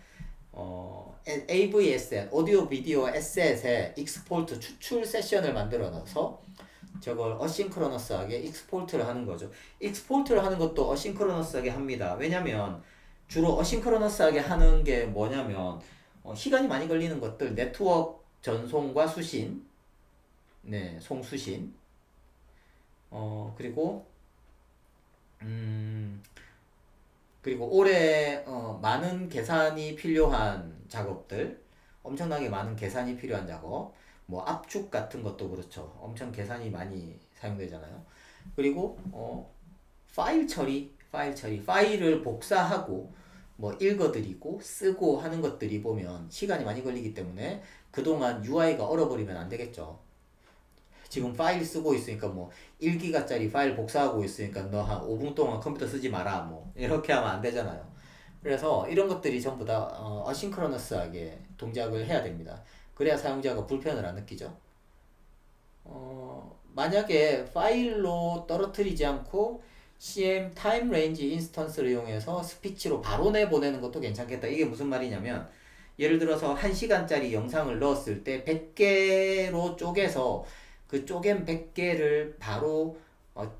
AV Asset, 오디오 비디오 에셋의 익스포트 추출 세션을 만들어 놔서 저걸 어싱크로너스하게 익스포트를 하는 거죠. 익스포트를 하는 것도 어싱크로너스하게 합니다. 왜냐면 주로 어싱크로너스하게 하는 게 뭐냐면 시간이 많이 걸리는 것들, 네트워크 전송과 수신, 네, 송수신, 그리고 오래 많은 계산이 필요한 작업들, 엄청나게 많은 계산이 필요한 작업, 뭐 압축 같은 것도 그렇죠. 엄청 계산이 많이 사용되잖아요. 그리고 파일을 복사하고 뭐 읽어드리고 쓰고 하는 것들이 보면 시간이 많이 걸리기 때문에 그동안 UI가 얼어버리면 안 되겠죠. 지금 파일 쓰고 있으니까 뭐 1기가짜리 파일 복사하고 있으니까 너 한 5분 동안 컴퓨터 쓰지 마라 뭐 이렇게 하면 안 되잖아요. 그래서 이런 것들이 전부 다 어싱크로너스하게 동작을 해야 됩니다. 그래야 사용자가 불편을 안 느끼죠. 만약에 파일로 떨어뜨리지 않고 CM 타임 레인지 인스턴스를 이용해서 스피치로 바로 내보내는 것도 괜찮겠다. 이게 무슨 말이냐면 예를 들어서 1시간짜리 영상을 넣었을 때 100개로 쪼개서 그 쪼갠 100개를 바로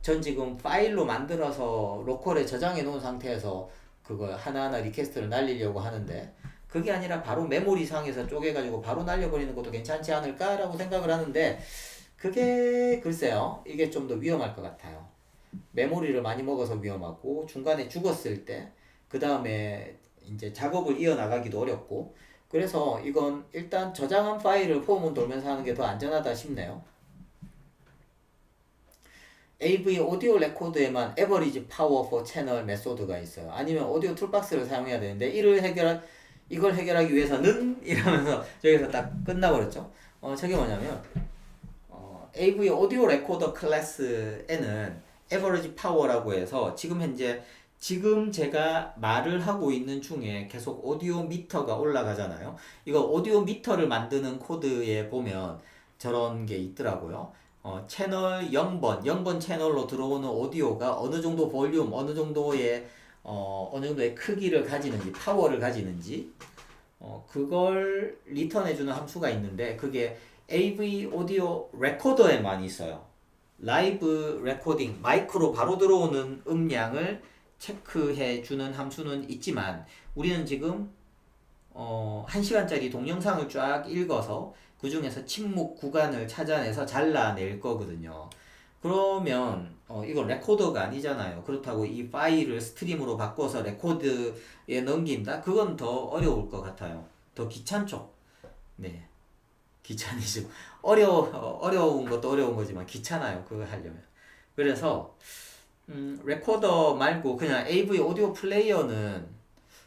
전 지금 파일로 만들어서 로컬에 저장해 놓은 상태에서 그걸 하나하나 리퀘스트를 날리려고 하는데 그게 아니라 바로 메모리 상에서 쪼개가지고 바로 날려버리는 것도 괜찮지 않을까라고 생각을 하는데 그게 글쎄요, 이게 좀 더 위험할 것 같아요. 메모리를 많이 먹어서 위험하고 중간에 죽었을 때 그 다음에 이제 작업을 이어나가기도 어렵고 그래서 이건 일단 저장한 파일을 포문 돌면서 하는 게 더 안전하다 싶네요. AV 오디오 레코드에만 에버리지 파워 포 채널 메소드가 있어요. 아니면 오디오 툴박스를 사용해야 되는데 이걸 해결하기 위해서는 이러면서 저기서 딱 끝나버렸죠. 저게 뭐냐면 AV 오디오 레코더 클래스에는 에버리지 파워라고 해서 지금 제가 말을 하고 있는 중에 계속 오디오 미터가 올라가잖아요. 이거 오디오 미터를 만드는 코드에 보면 저런 게 있더라고요. 채널 0번 채널로 들어오는 오디오가 어느 정도 볼륨, 어느 정도의 크기를 가지는지, 파워를 가지는지, 그걸 리턴해주는 함수가 있는데, 그게 AV 오디오 레코더에만 있어요. 라이브 레코딩, 마이크로 바로 들어오는 음량을 체크해주는 함수는 있지만, 우리는 지금 1시간짜리 동영상을 쫙 읽어서 그 중에서 침묵 구간을 찾아내서 잘라낼 거거든요. 그러면 이건 레코더가 아니잖아요. 그렇다고 이 파일을 스트림으로 바꿔서 레코드에 넘긴다? 그건 더 어려울 것 같아요. 더 귀찮죠? 네. 귀찮이죠. 어려운 것도 어려운 거지만 귀찮아요. 그거 하려면. 그래서 레코더 말고 그냥 AV 오디오 플레이어는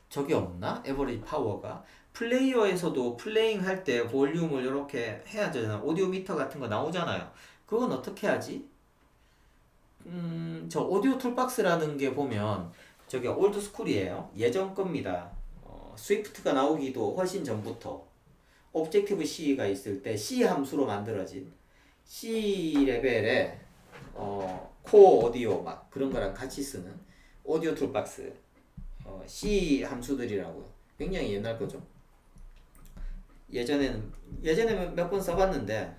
저게 없나? 에버리지 파워가 플레이어에서도 플레잉 할 때 볼륨을 이렇게 해야 되잖아. 오디오 미터 같은 거 나오잖아요. 그건 어떻게 하지? 저 오디오 툴박스라는 게 보면 저게 올드 스쿨이에요. 예전 겁니다. 스위프트가 나오기도 훨씬 전부터 오브젝티브 C가 있을 때 C 함수로 만들어진 C 레벨의 코어 오디오 막 그런 거랑 같이 쓰는 오디오 툴박스 C 함수들이라고요. 굉장히 옛날 거죠. 예전에 몇 번 써봤는데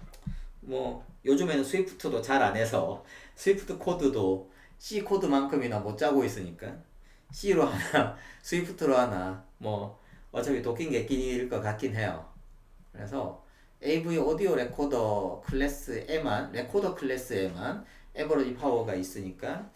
뭐 요즘에는 스위프트도 잘 안 해서 스위프트 코드도 C 코드만큼이나 못 짜고 있으니까 C로 하나 스위프트로 하나 뭐 어차피 도킹 개끼일 것 같긴 해요. 그래서 AV 오디오 레코더 클래스에만 에버리지 파워가 있으니까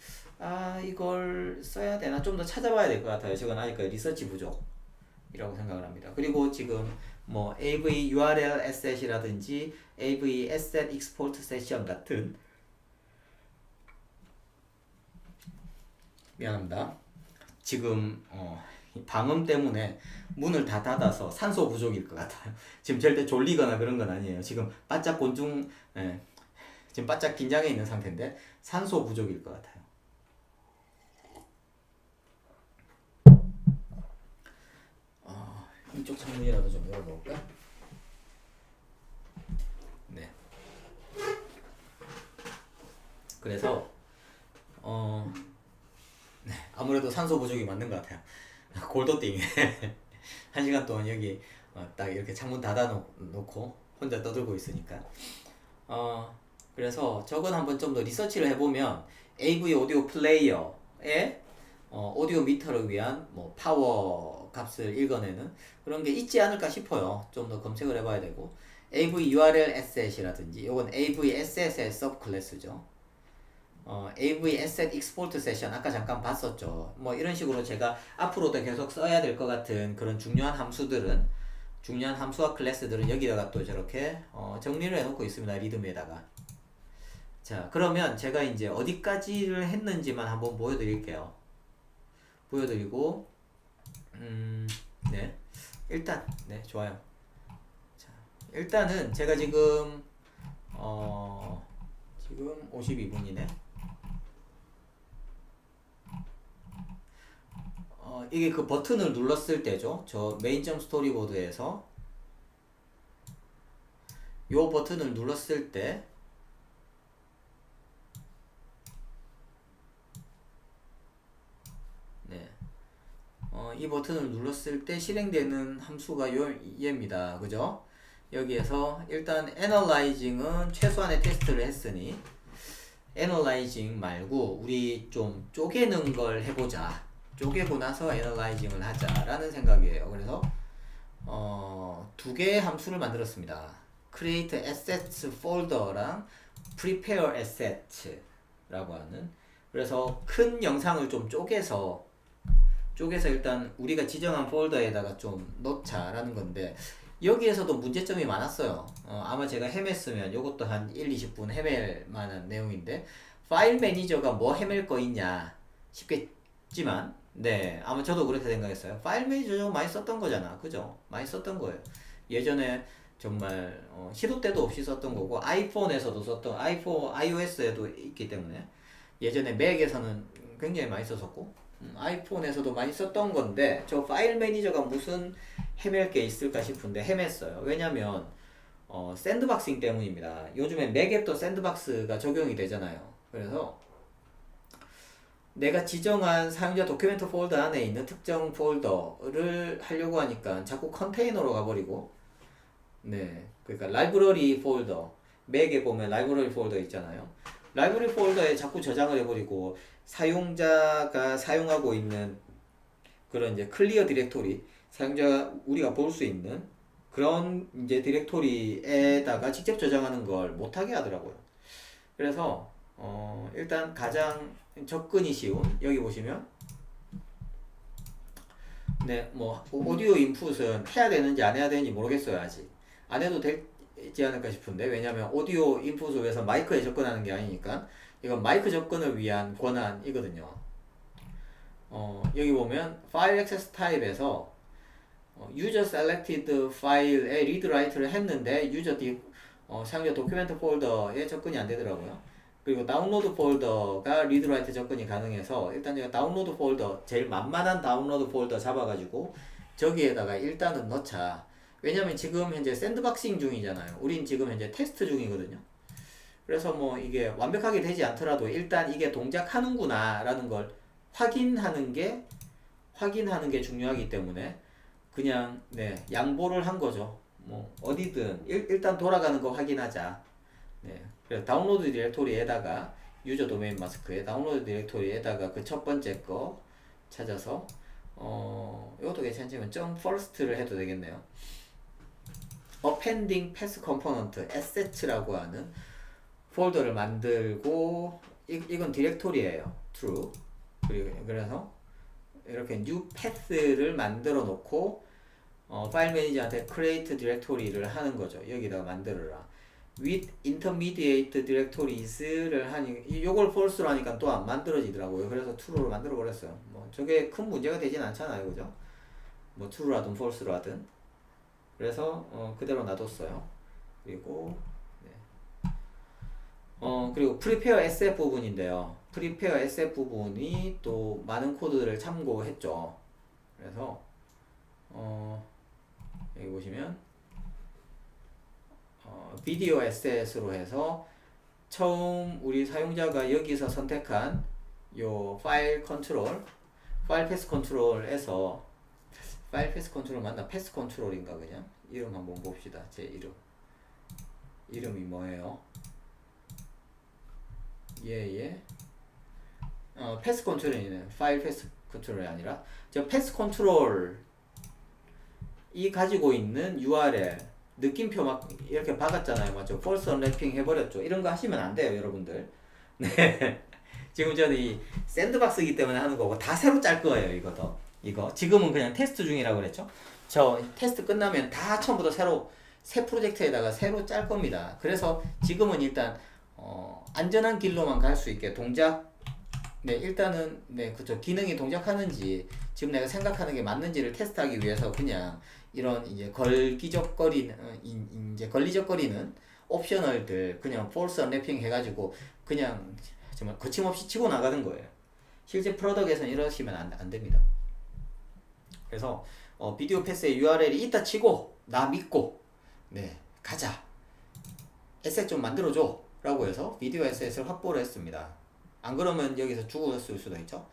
이걸 써야 되나 좀 더 찾아봐야 될 것 같아요. 저건 아직 리서치 부족이라고 생각을 합니다. 그리고 지금 뭐 AV URL 에셋이라든지 AV Asset Export Session 같은 미안합니다. 지금 이 방음 때문에 문을 다 닫아서 산소 부족일 것 같아요. 지금 절대 졸리거나 그런 건 아니에요. 지금 바짝 지금 바짝 긴장해 있는 상태인데 산소 부족일 것 같아요. 이쪽 창문이라도 좀 열어볼까? 네. 그래서 네, 아무래도 산소 부족이 맞는 것 같아요. 골더띵. 1시간 동안 여기 딱 이렇게 창문 닫아 놓고 혼자 떠들고 있으니까. 그래서 저건 한번 좀 더 리서치를 해보면 AV 오디오 플레이어에 오디오 미터를 위한 뭐 파워 값을 읽어내는 그런 게 있지 않을까 싶어요. 좀 더 검색을 해봐야 되고 AV URL Asset이라든지 이건 AV Asset의 서브 클래스죠. AV Asset Export Session 아까 잠깐 봤었죠. 뭐 이런 식으로 제가 앞으로도 계속 써야 될 것 같은 그런 중요한 함수와 클래스들은 여기다가 또 저렇게 정리를 해놓고 있습니다. 리듬에다가. 자, 그러면 제가 이제 어디까지를 했는지만 한번 보여드릴게요. 보여드리고 네, 일단 네, 좋아요. 자, 일단은 제가 지금 52분이네. 이게 그 버튼을 눌렀을 때죠. 저 메인.점 스토리보드에서 요 버튼을 눌렀을 때 네. 이 버튼을 눌렀을 때 실행되는 함수가 얘입니다. 그죠? 여기에서 일단 Analyzing은 최소한의 테스트를 했으니 Analyzing 말고 우리 좀 쪼개는 걸 해보자. 쪼개고 나서 Analyzing을 하자라는 생각이에요. 그래서 두 개의 함수를 만들었습니다. Create Assets Folder랑 Prepare Assets라고 하는. 그래서 큰 영상을 좀 쪼개서 일단 우리가 지정한 폴더에다가 좀 넣자라는 건데 여기에서도 문제점이 많았어요. 아마 제가 헤맸으면 이것도 한 1, 20분 헤맬 만한 내용인데 파일 매니저가 뭐 헤맬 거 있냐 싶겠지만 네, 아마 저도 그렇게 생각했어요. 파일 매니저 좀 많이 썼던 거잖아. 그죠? 많이 썼던 거예요. 예전에 정말 시도 때도 없이 썼던 거고 아이폰에서도 썼던 iOS에도 있기 때문에 예전에 맥에서는 굉장히 많이 썼었고 아이폰에서도 많이 썼던 건데 저 파일 매니저가 무슨 헤맬 게 있을까 싶은데 헤맸어요. 왜냐면 샌드박싱 때문입니다. 요즘에 맥앱도 샌드박스가 적용이 되잖아요. 그래서 내가 지정한 사용자 도큐멘트 폴더 안에 있는 특정 폴더를 하려고 하니까 자꾸 컨테이너로 가버리고 네, 그러니까 라이브러리 폴더 맥에 보면 라이브러리 폴더 있잖아요. 라이브러리 폴더에 자꾸 저장을 해버리고 사용자가 사용하고 있는 그런 이제 클리어 디렉토리 사용자가 우리가 볼 수 있는 그런 이제 디렉토리에다가 직접 저장하는 걸 못하게 하더라고요. 그래서 일단 가장 접근이 쉬운 여기 보시면 네, 뭐 오디오 인풋은 해야 되는지 안 해야 되는지 모르겠어요. 아직 안 해도 되지 않을까 싶은데 왜냐면 오디오 인풋을 위해서 마이크에 접근하는 게 아니니까 이건 마이크 접근을 위한 권한이거든요. 여기 보면 파일 액세스 타입에서 유저 셀렉티드 파일에 리드 라이트를 했는데 사용자 도큐멘트 폴더에 접근이 안 되더라고요. 그리고 다운로드 폴더가 리드 라이트 접근이 가능해서 일단 제가 다운로드 폴더 제일 만만한 다운로드 폴더 잡아가지고 저기에다가 일단은 넣자. 왜냐면 지금 현재 샌드박싱 중이잖아요. 우린 지금 현재 테스트 중이거든요. 그래서 뭐 이게 완벽하게 되지 않더라도 일단 이게 동작하는구나 라는 걸 확인하는 게 중요하기 때문에 그냥 네, 양보를 한 거죠. 뭐 어디든 일단 돌아가는 거 확인하자. 네. 그래서 다운로드 디렉토리에다가 유저 도메인 마스크에 다운로드 디렉토리에다가 그 첫 번째 거 찾아서 이것도 괜찮지만 점 first를 해도 되겠네요. appending path component assets라고 하는 폴더를 만들고 이건 디렉토리예요. true. 그래서 이렇게 new path를 만들어 놓고 파일 매니저한테 create 디렉토리를 하는 거죠. 여기다가 만들어라. with intermediate directories를 하니 요걸 false로 하니까 또 안 만들어지더라고요. 그래서 true로 만들어 버렸어요. 뭐 저게 큰 문제가 되진 않잖아요, 그죠? 뭐 true라든 false로 하든. 그래서 그대로 놔뒀어요. 그리고 네. 그리고 prepare SF 부분인데요. prepare SF 부분이 또 많은 코드들을 참고했죠. 그래서 여기 보시면 비디오 에셋으로 해서 처음 우리 사용자가 여기서 선택한 요 파일 컨트롤, 파일 패스 컨트롤에서 파일 패스 컨트롤 맞나? 패스 컨트롤인가 그냥? 이름 한번 봅시다. 제 이름이 뭐예요? 예. 패스 컨트롤이네. 파일 패스 컨트롤이 아니라 저 패스 컨트롤 이 가지고 있는 URL 느낌표 막 이렇게 박았잖아요. 맞죠? false unwrapping 해버렸죠. 이런 거 하시면 안 돼요, 여러분들. 네. 지금 저는 이 샌드박스이기 때문에 하는 거고 다 새로 짤 거예요, 이거도. 이거 지금은 그냥 테스트 중이라고 그랬죠. 저 테스트 끝나면 다 처음부터 새 프로젝트에다가 새로 짤 겁니다. 그래서 지금은 일단 안전한 길로만 갈 수 있게 일단은 그쵸, 기능이 동작하는지 지금 내가 생각하는 게 맞는지를 테스트하기 위해서 그냥 이런 이제 걸리적거리는 옵셔널들 그냥 false unwrapping 해가지고 그냥 정말 거침없이 치고 나가는 거예요. 실제 프로덕트에서는 이러시면 안 됩니다. 그래서 비디오 패스의 URL이 있다 치고 나 믿고 가자, 에셋 좀 만들어줘 라고 해서 비디오 에셋을 확보를 했습니다. 안 그러면 여기서 죽었을 수도 있죠.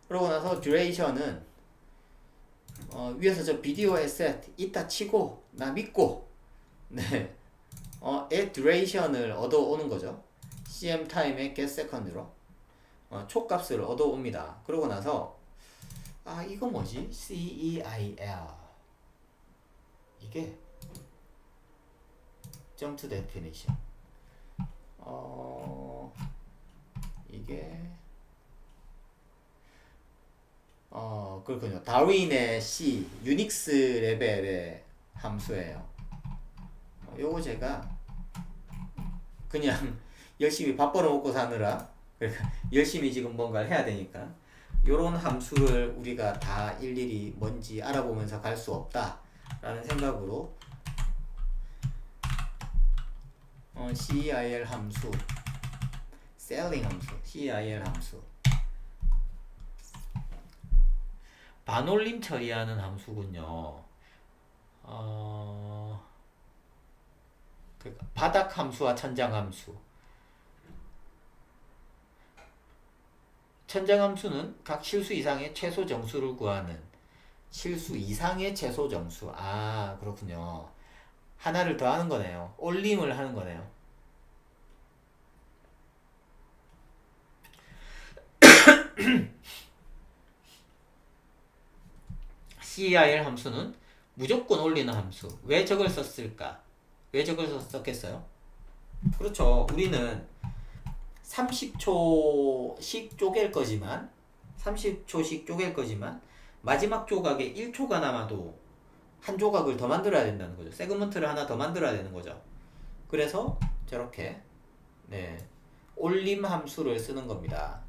그러고 나서 듀레이션은 위에서 저 비디오 에셋 있다 치고 나 믿고 add duration을 얻어오는 거죠. cm time의 get second로 촉값을 얻어옵니다. 그러고 나서 이거 뭐지? CEIL 이게 jump to definition 이게 그렇군요. 다윈의 C 유닉스 레벨의 함수예요. 요거 제가 그냥 열심히 밥 벌어먹고 사느라 그러니까 열심히 지금 뭔가를 해야 되니까 요런 함수를 우리가 다 일일이 뭔지 알아보면서 갈 수 없다 라는 생각으로 CEIL 함수, selling 함수, CEIL 함수 반올림 처리하는 함수군요. 그러니까 바닥 함수와 천장 함수. 천장 함수는 각 실수 이상의 최소 정수를 구하는 실수 이상의 최소 정수. 그렇군요. 하나를 더 하는 거네요. 올림을 하는 거네요. CEIL 함수는 무조건 올리는 함수. 왜 저걸 썼을까? 왜 저걸 썼겠어요? 그렇죠. 우리는 30초씩 쪼갤 거지만 마지막 조각에 1초가 남아도 한 조각을 더 만들어야 된다는 거죠. 세그먼트를 하나 더 만들어야 되는 거죠. 그래서 저렇게 올림 함수를 쓰는 겁니다.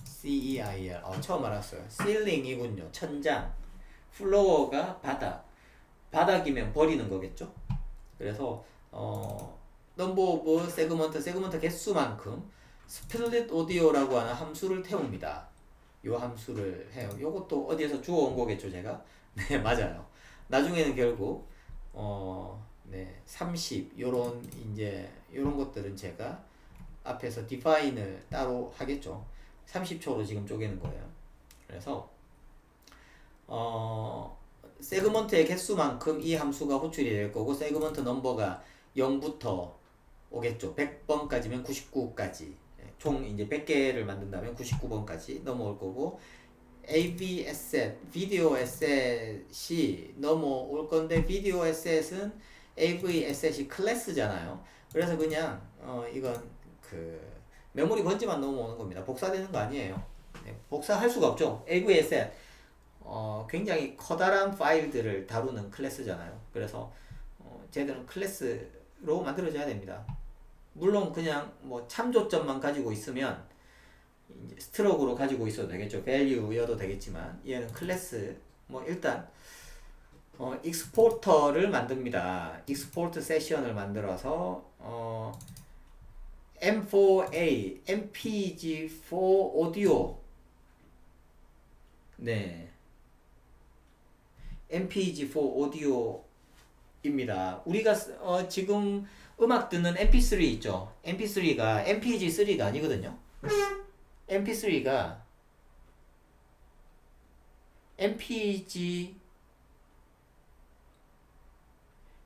CEIL 처음 알았어요. ceiling이군요. 천장. 플로어가 바닥이면 버리는 거겠죠. 그래서 넘버 오브 세그먼트 개수만큼 스플릿 오디오라고 하는 함수를 태웁니다. 요 함수를 해요. 요것도 어디에서 주워온 거겠죠, 제가. 네, 맞아요. 나중에는 결국 30 요런 것들은 제가 앞에서 define을 따로 하겠죠. 30초로 지금 쪼개는 거예요. 그래서 세그먼트의 개수만큼 이 함수가 호출이 될 거고 세그먼트 넘버가 0부터 오겠죠. 100번까지면 99까지 총 이제 100개를 만든다면 99번까지 넘어올 거고 AV 에셋, 비디오 에셋이 넘어올 건데 비디오 에셋은 AV 에셋이 클래스잖아요. 그래서 그냥 이건 메모리 번지만 넘어오는 겁니다. 복사되는 거 아니에요. 복사할 수가 없죠. AV 에셋 굉장히 커다란 파일들을 다루는 클래스잖아요. 그래서 쟤들은 클래스 만들어져야 됩니다. 물론 그냥 뭐 참조점만 가지고 있으면 이제 스트로크로 가지고 있어도 되겠죠. value여도 되겠지만 얘는 클래스 뭐 일단 익스포터를 만듭니다. 익스포트 세션을 만들어서 M4A, MPG4 오디오 네 MPG4 오디오입니다. 우리가 지금 음악 듣는 MP3 있죠. MP3가 MPG3가 아니거든요. MP3가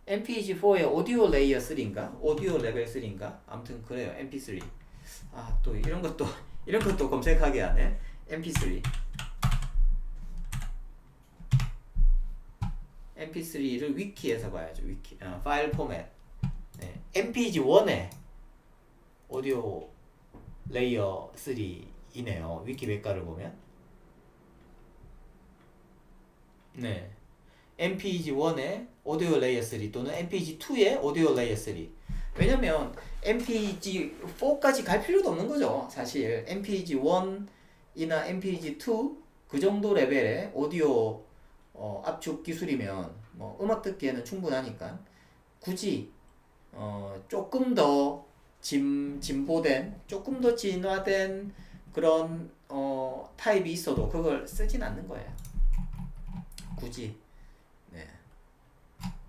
MPG4의 오디오 레이어 3인가? 오디오 레벨 3인가? 아무튼 그래요. MP3. 아, 또 이런 것도 검색하게 하네. MP3. MP3를 위키에서 봐야죠. 위키. 파일 포맷. 네. MPG1에 오디오 레이어 3이네요. 위키 백과를 보면. 네. MPG1에 오디오 레이어 3 또는 MPG2에 오디오 레이어 3. 왜냐면 MPG4까지 갈 필요도 없는 거죠. 사실 MPG1이나 MPG2 그 정도 레벨의 오디오 압축 기술이면 뭐 음악 듣기에는 충분하니까 굳이 조금 더 진보된 조금 더 진화된 그런 타입이 있어도 그걸 쓰진 않는 거예요. 굳이. 네.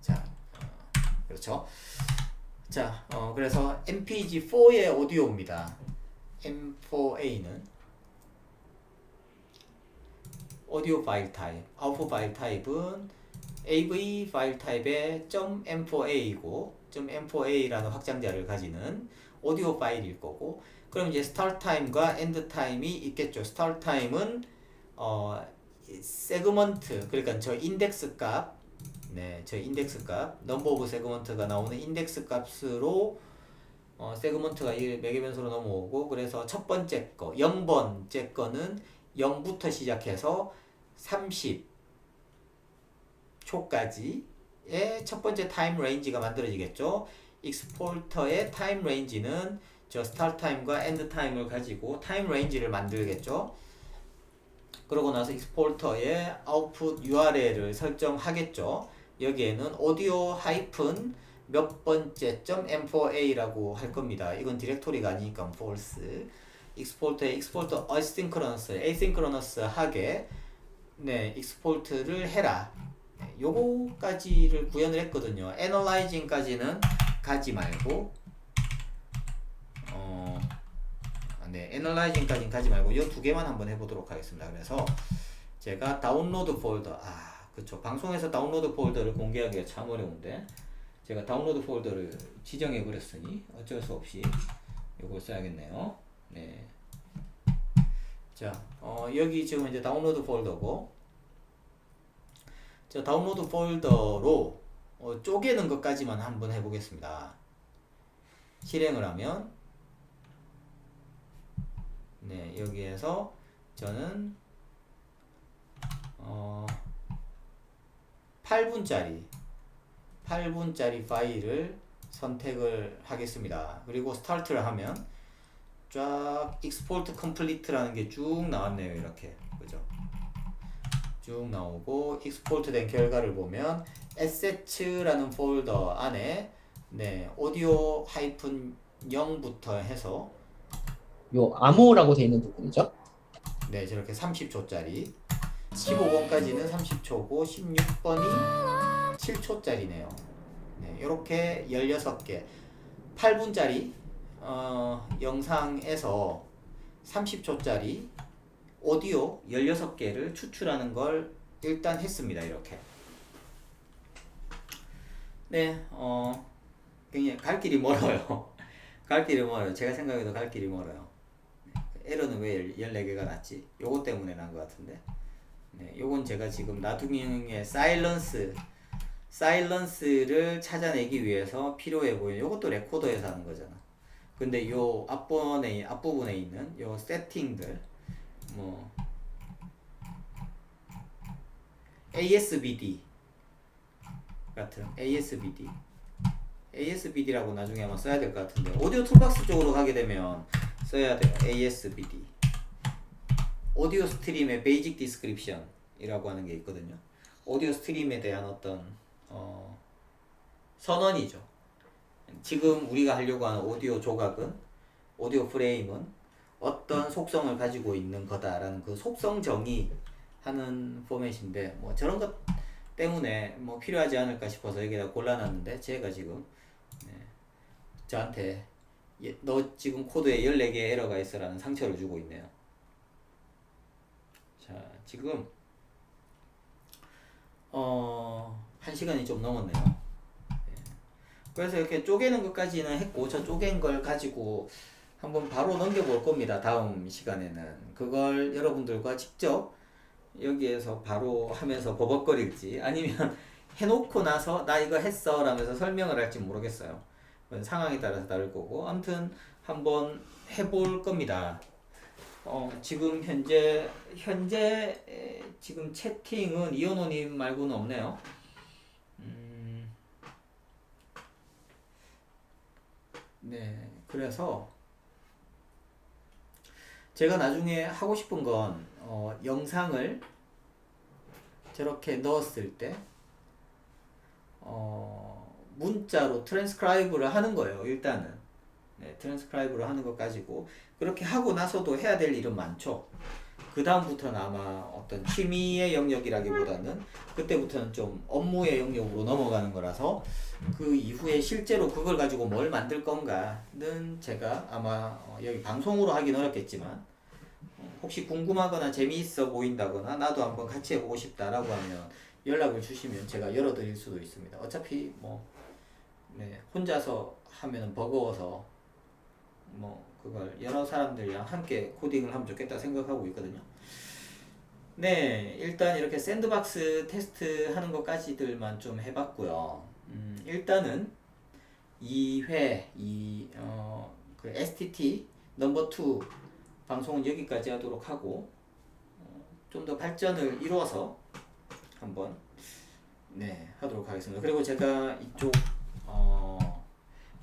자, 그렇죠. 자, 그래서 MPG4의 오디오입니다. M4A는 오디오 파일 타입, 아웃풋 파일 타입은 AV 파일 타입의 .m4a이고 .m4a라는 확장자를 가지는 오디오 파일일 거고, 그럼 이제 스타트 타임과 엔드 타임이 있겠죠. 스타트 타임은 세그먼트, 그러니까 저 인덱스 값, 네, 저 인덱스 값, 넘버 오브 세그먼트가 나오는 인덱스 값으로 세그먼트가 매개 변수로 넘어오고, 그래서 첫 번째 거 0번째 거는 0부터 시작해서 30초까지의 첫 번째 타임 레인지가 만들어지겠죠. 익스포터의 타임 레인지는 저 스타트 타임과 엔드 타임을 가지고 타임 레인지를 만들겠죠. 그러고 나서 익스포터의 아웃풋 URL을 설정하겠죠. 여기에는 오디오 하이픈 몇 번째 .m4a라고 할 겁니다. 이건 디렉토리가 아니니까 false. 익스포터의 익스포터 asyncronous 하게 네, 익스포트를 해라. 네, 요거까지를 구현을 했거든요. 애널라이징까지는 가지 말고 네, 애널라이징까지는 가지 말고 요 두 개만 한번 해보도록 하겠습니다. 그래서 제가 다운로드 폴더, 그쵸, 방송에서 다운로드 폴더를 공개하기가 참 어려운데 제가 다운로드 폴더를 지정해 버렸으니 어쩔 수 없이 요걸 써야겠네요. 네. 자, 여기 지금 이제 다운로드 폴더고, 저 다운로드 폴더로 쪼개는 것까지만 한번 해보겠습니다. 실행을 하면 네, 여기에서 저는 8분짜리 파일을 선택을 하겠습니다. 그리고 스타트를 하면 쫙 익스포트 컴플리트라는 게 쭉 나왔네요. 이렇게, 그죠? 쭉 나오고 익스포트 된 결과를 보면 assets라는 폴더 안에 네, 오디오 하이픈 0부터 해서 요 암호라고 돼 있는 부분이죠. 네, 저렇게 30초짜리 15번까지는 30초고 16번이 7초짜리네요. 네, 이렇게 16개 8분짜리 영상에서 30초짜리 오디오 16개를 추출하는 걸 일단 했습니다. 이렇게. 네, 굉장히 갈 길이 멀어요. 갈 길이 멀어요. 제가 생각해도 갈 길이 멀어요. 에러는 왜 14개가 났지? 요거 때문에 난 것 같은데. 네, 요건 제가 지금 나중에 사일런스를 찾아내기 위해서 필요해 보이는, 요것도 레코더에서 하는 거잖아. 근데 요 앞부분에 있는 요 세팅들, 뭐 ASBD 같은 ASBD ASBD라고 나중에 아마 써야 될 것 같은데 오디오 툴박스 쪽으로 가게 되면 써야 돼요. ASBD 오디오 스트림의 베이직 디스크립션이라고 하는 게 있거든요. 오디오 스트림에 대한 어떤 선언이죠. 지금 우리가 하려고 하는 오디오 조각은 오디오 프레임은 어떤 속성을 가지고 있는 거다라는 그 속성 정의하는 포맷인데 뭐 저런 것 때문에 뭐 필요하지 않을까 싶어서 여기다 골라놨는데 제가 지금 네, 저한테 너 지금 코드에 14개의 에러가 있어라는 상처를 주고 있네요. 자, 지금 1시간이 좀 넘었네요. 네. 그래서 이렇게 쪼개는 것까지는 했고 저 쪼갠 걸 가지고 한번 바로 넘겨볼 겁니다. 다음 시간에는 그걸 여러분들과 직접 여기에서 바로 하면서 버벅거릴지 아니면 해놓고 나서 나 이거 했어 라면서 설명을 할지 모르겠어요. 그건 상황에 따라서 다를 거고 아무튼 한번 해볼 겁니다. 지금 현재 지금 채팅은 이현호님 말고는 없네요. 네, 그래서 제가 나중에 하고 싶은 건 영상을 저렇게 넣었을 때 문자로 트랜스크라이브를 하는 거예요. 일단은 네, 트랜스크라이브를 하는 것 가지고 그렇게 하고 나서도 해야 될 일은 많죠. 그 다음부터는 아마 어떤 취미의 영역이라기보다는 그때부터는 좀 업무의 영역으로 넘어가는 거라서 그 이후에 실제로 그걸 가지고 뭘 만들 건가는 제가 아마 여기 방송으로 하긴 어렵겠지만 혹시 궁금하거나 재미있어 보인다거나 나도 한번 같이 해보고 싶다라고 하면 연락을 주시면 제가 열어드릴 수도 있습니다. 어차피 뭐 네, 혼자서 하면은 버거워서 뭐 그걸 여러 사람들이랑 함께 코딩을 하면 좋겠다 생각하고 있거든요. 네, 일단 이렇게 샌드박스 테스트 하는 것까지들만 좀 해봤고요. 일단은 2회 그 STT 넘버 2 방송은 여기까지 하도록 하고 좀 더 발전을 이루어서 한번 네 하도록 하겠습니다. 그리고 제가 이쪽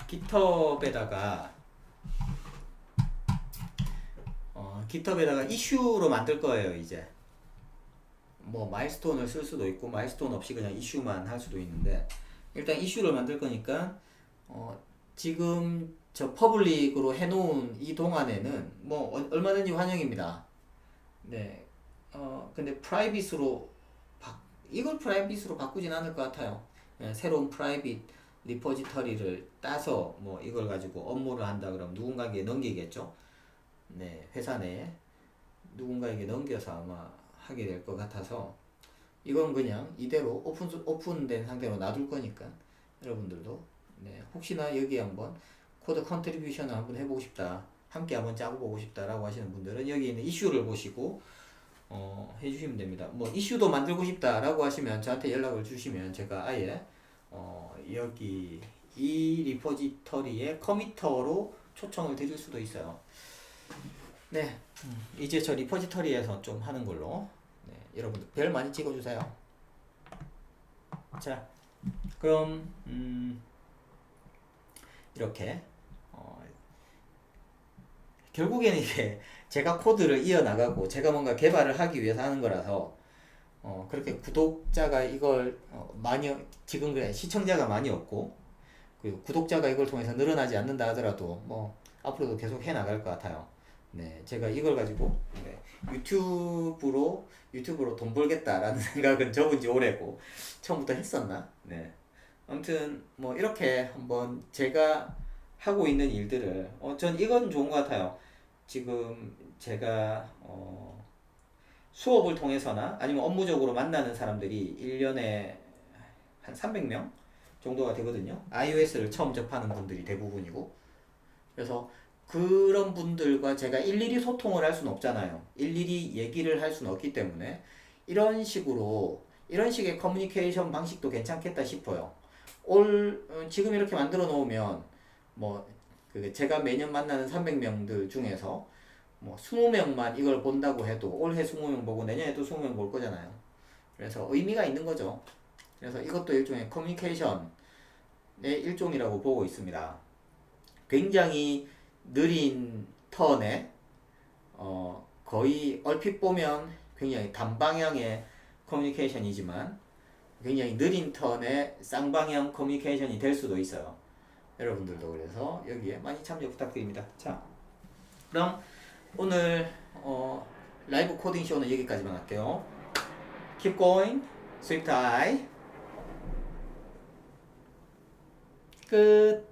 깃허브에다가 깃허브에다가 이슈로 만들 거예요. 이제 뭐 마일스톤을 쓸 수도 있고 마일스톤 없이 그냥 이슈만 할 수도 있는데 일단 이슈를 만들 거니까 지금 저 퍼블릭으로 해놓은 이 동안에는 뭐 얼마든지 환영입니다. 네. 근데 프라이빗으로 이걸 프라이빗으로 바꾸진 않을 것 같아요. 네, 새로운 프라이빗 리포지터리를 따서 뭐 이걸 가지고 업무를 한다 그러면 누군가에게 넘기겠죠. 네, 회사 내에 누군가에게 넘겨서 아마 하게 될 것 같아서 이건 그냥 이대로 오픈된 상태로 놔둘 거니까 여러분들도 네, 혹시나 여기 한번 코드 컨트리뷰션을 한번 해보고 싶다, 함께 한번 짜고 보고 싶다라고 하시는 분들은 여기 있는 이슈를 보시고 해주시면 됩니다. 뭐 이슈도 만들고 싶다라고 하시면 저한테 연락을 주시면 제가 아예 여기 이 리포지터리의 커미터로 초청을 드릴 수도 있어요. 네, 이제 저 리포지터리에서 좀 하는 걸로 네, 여러분들 별 많이 찍어주세요. 자, 그럼 이렇게 결국에는 이게 제가 코드를 이어나가고 제가 뭔가 개발을 하기 위해서 하는 거라서 그렇게 구독자가 이걸 많이 지금 그래 시청자가 많이 없고 그리고 구독자가 이걸 통해서 늘어나지 않는다 하더라도 뭐 앞으로도 계속 해 나갈 것 같아요. 네, 제가 이걸 가지고 네, 유튜브로 돈 벌겠다라는 생각은 접은 지 오래고 처음부터 했었나? 네. 아무튼 뭐 이렇게 한번 제가 하고 있는 일들을 전 이건 좋은 것 같아요. 지금 제가 수업을 통해서나 아니면 업무적으로 만나는 사람들이 1년에 한 300명 정도가 되거든요. iOS를 처음 접하는 분들이 대부분이고 그래서 그런 분들과 제가 일일이 소통을 할 수는 없잖아요. 일일이 얘기를 할 수는 없기 때문에 이런 식의 커뮤니케이션 방식도 괜찮겠다 싶어요. 지금 이렇게 만들어 놓으면 뭐 제가 매년 만나는 300명들 중에서 뭐 20명만 이걸 본다고 해도 올해 20명 보고 내년에 또 20명 볼 거잖아요. 그래서 의미가 있는 거죠. 그래서 이것도 일종의 커뮤니케이션 일종이라고 보고 있습니다. 굉장히 느린 턴에 거의 얼핏 보면 굉장히 단방향의 커뮤니케이션이지만 굉장히 느린 턴의 쌍방향 커뮤니케이션이 될 수도 있어요. 여러분들도 그래서 여기에 많이 참여 부탁드립니다. 자, 그럼 오늘 라이브 코딩 쇼는 여기까지만 할게요. Keep going. Swift eye. 끝.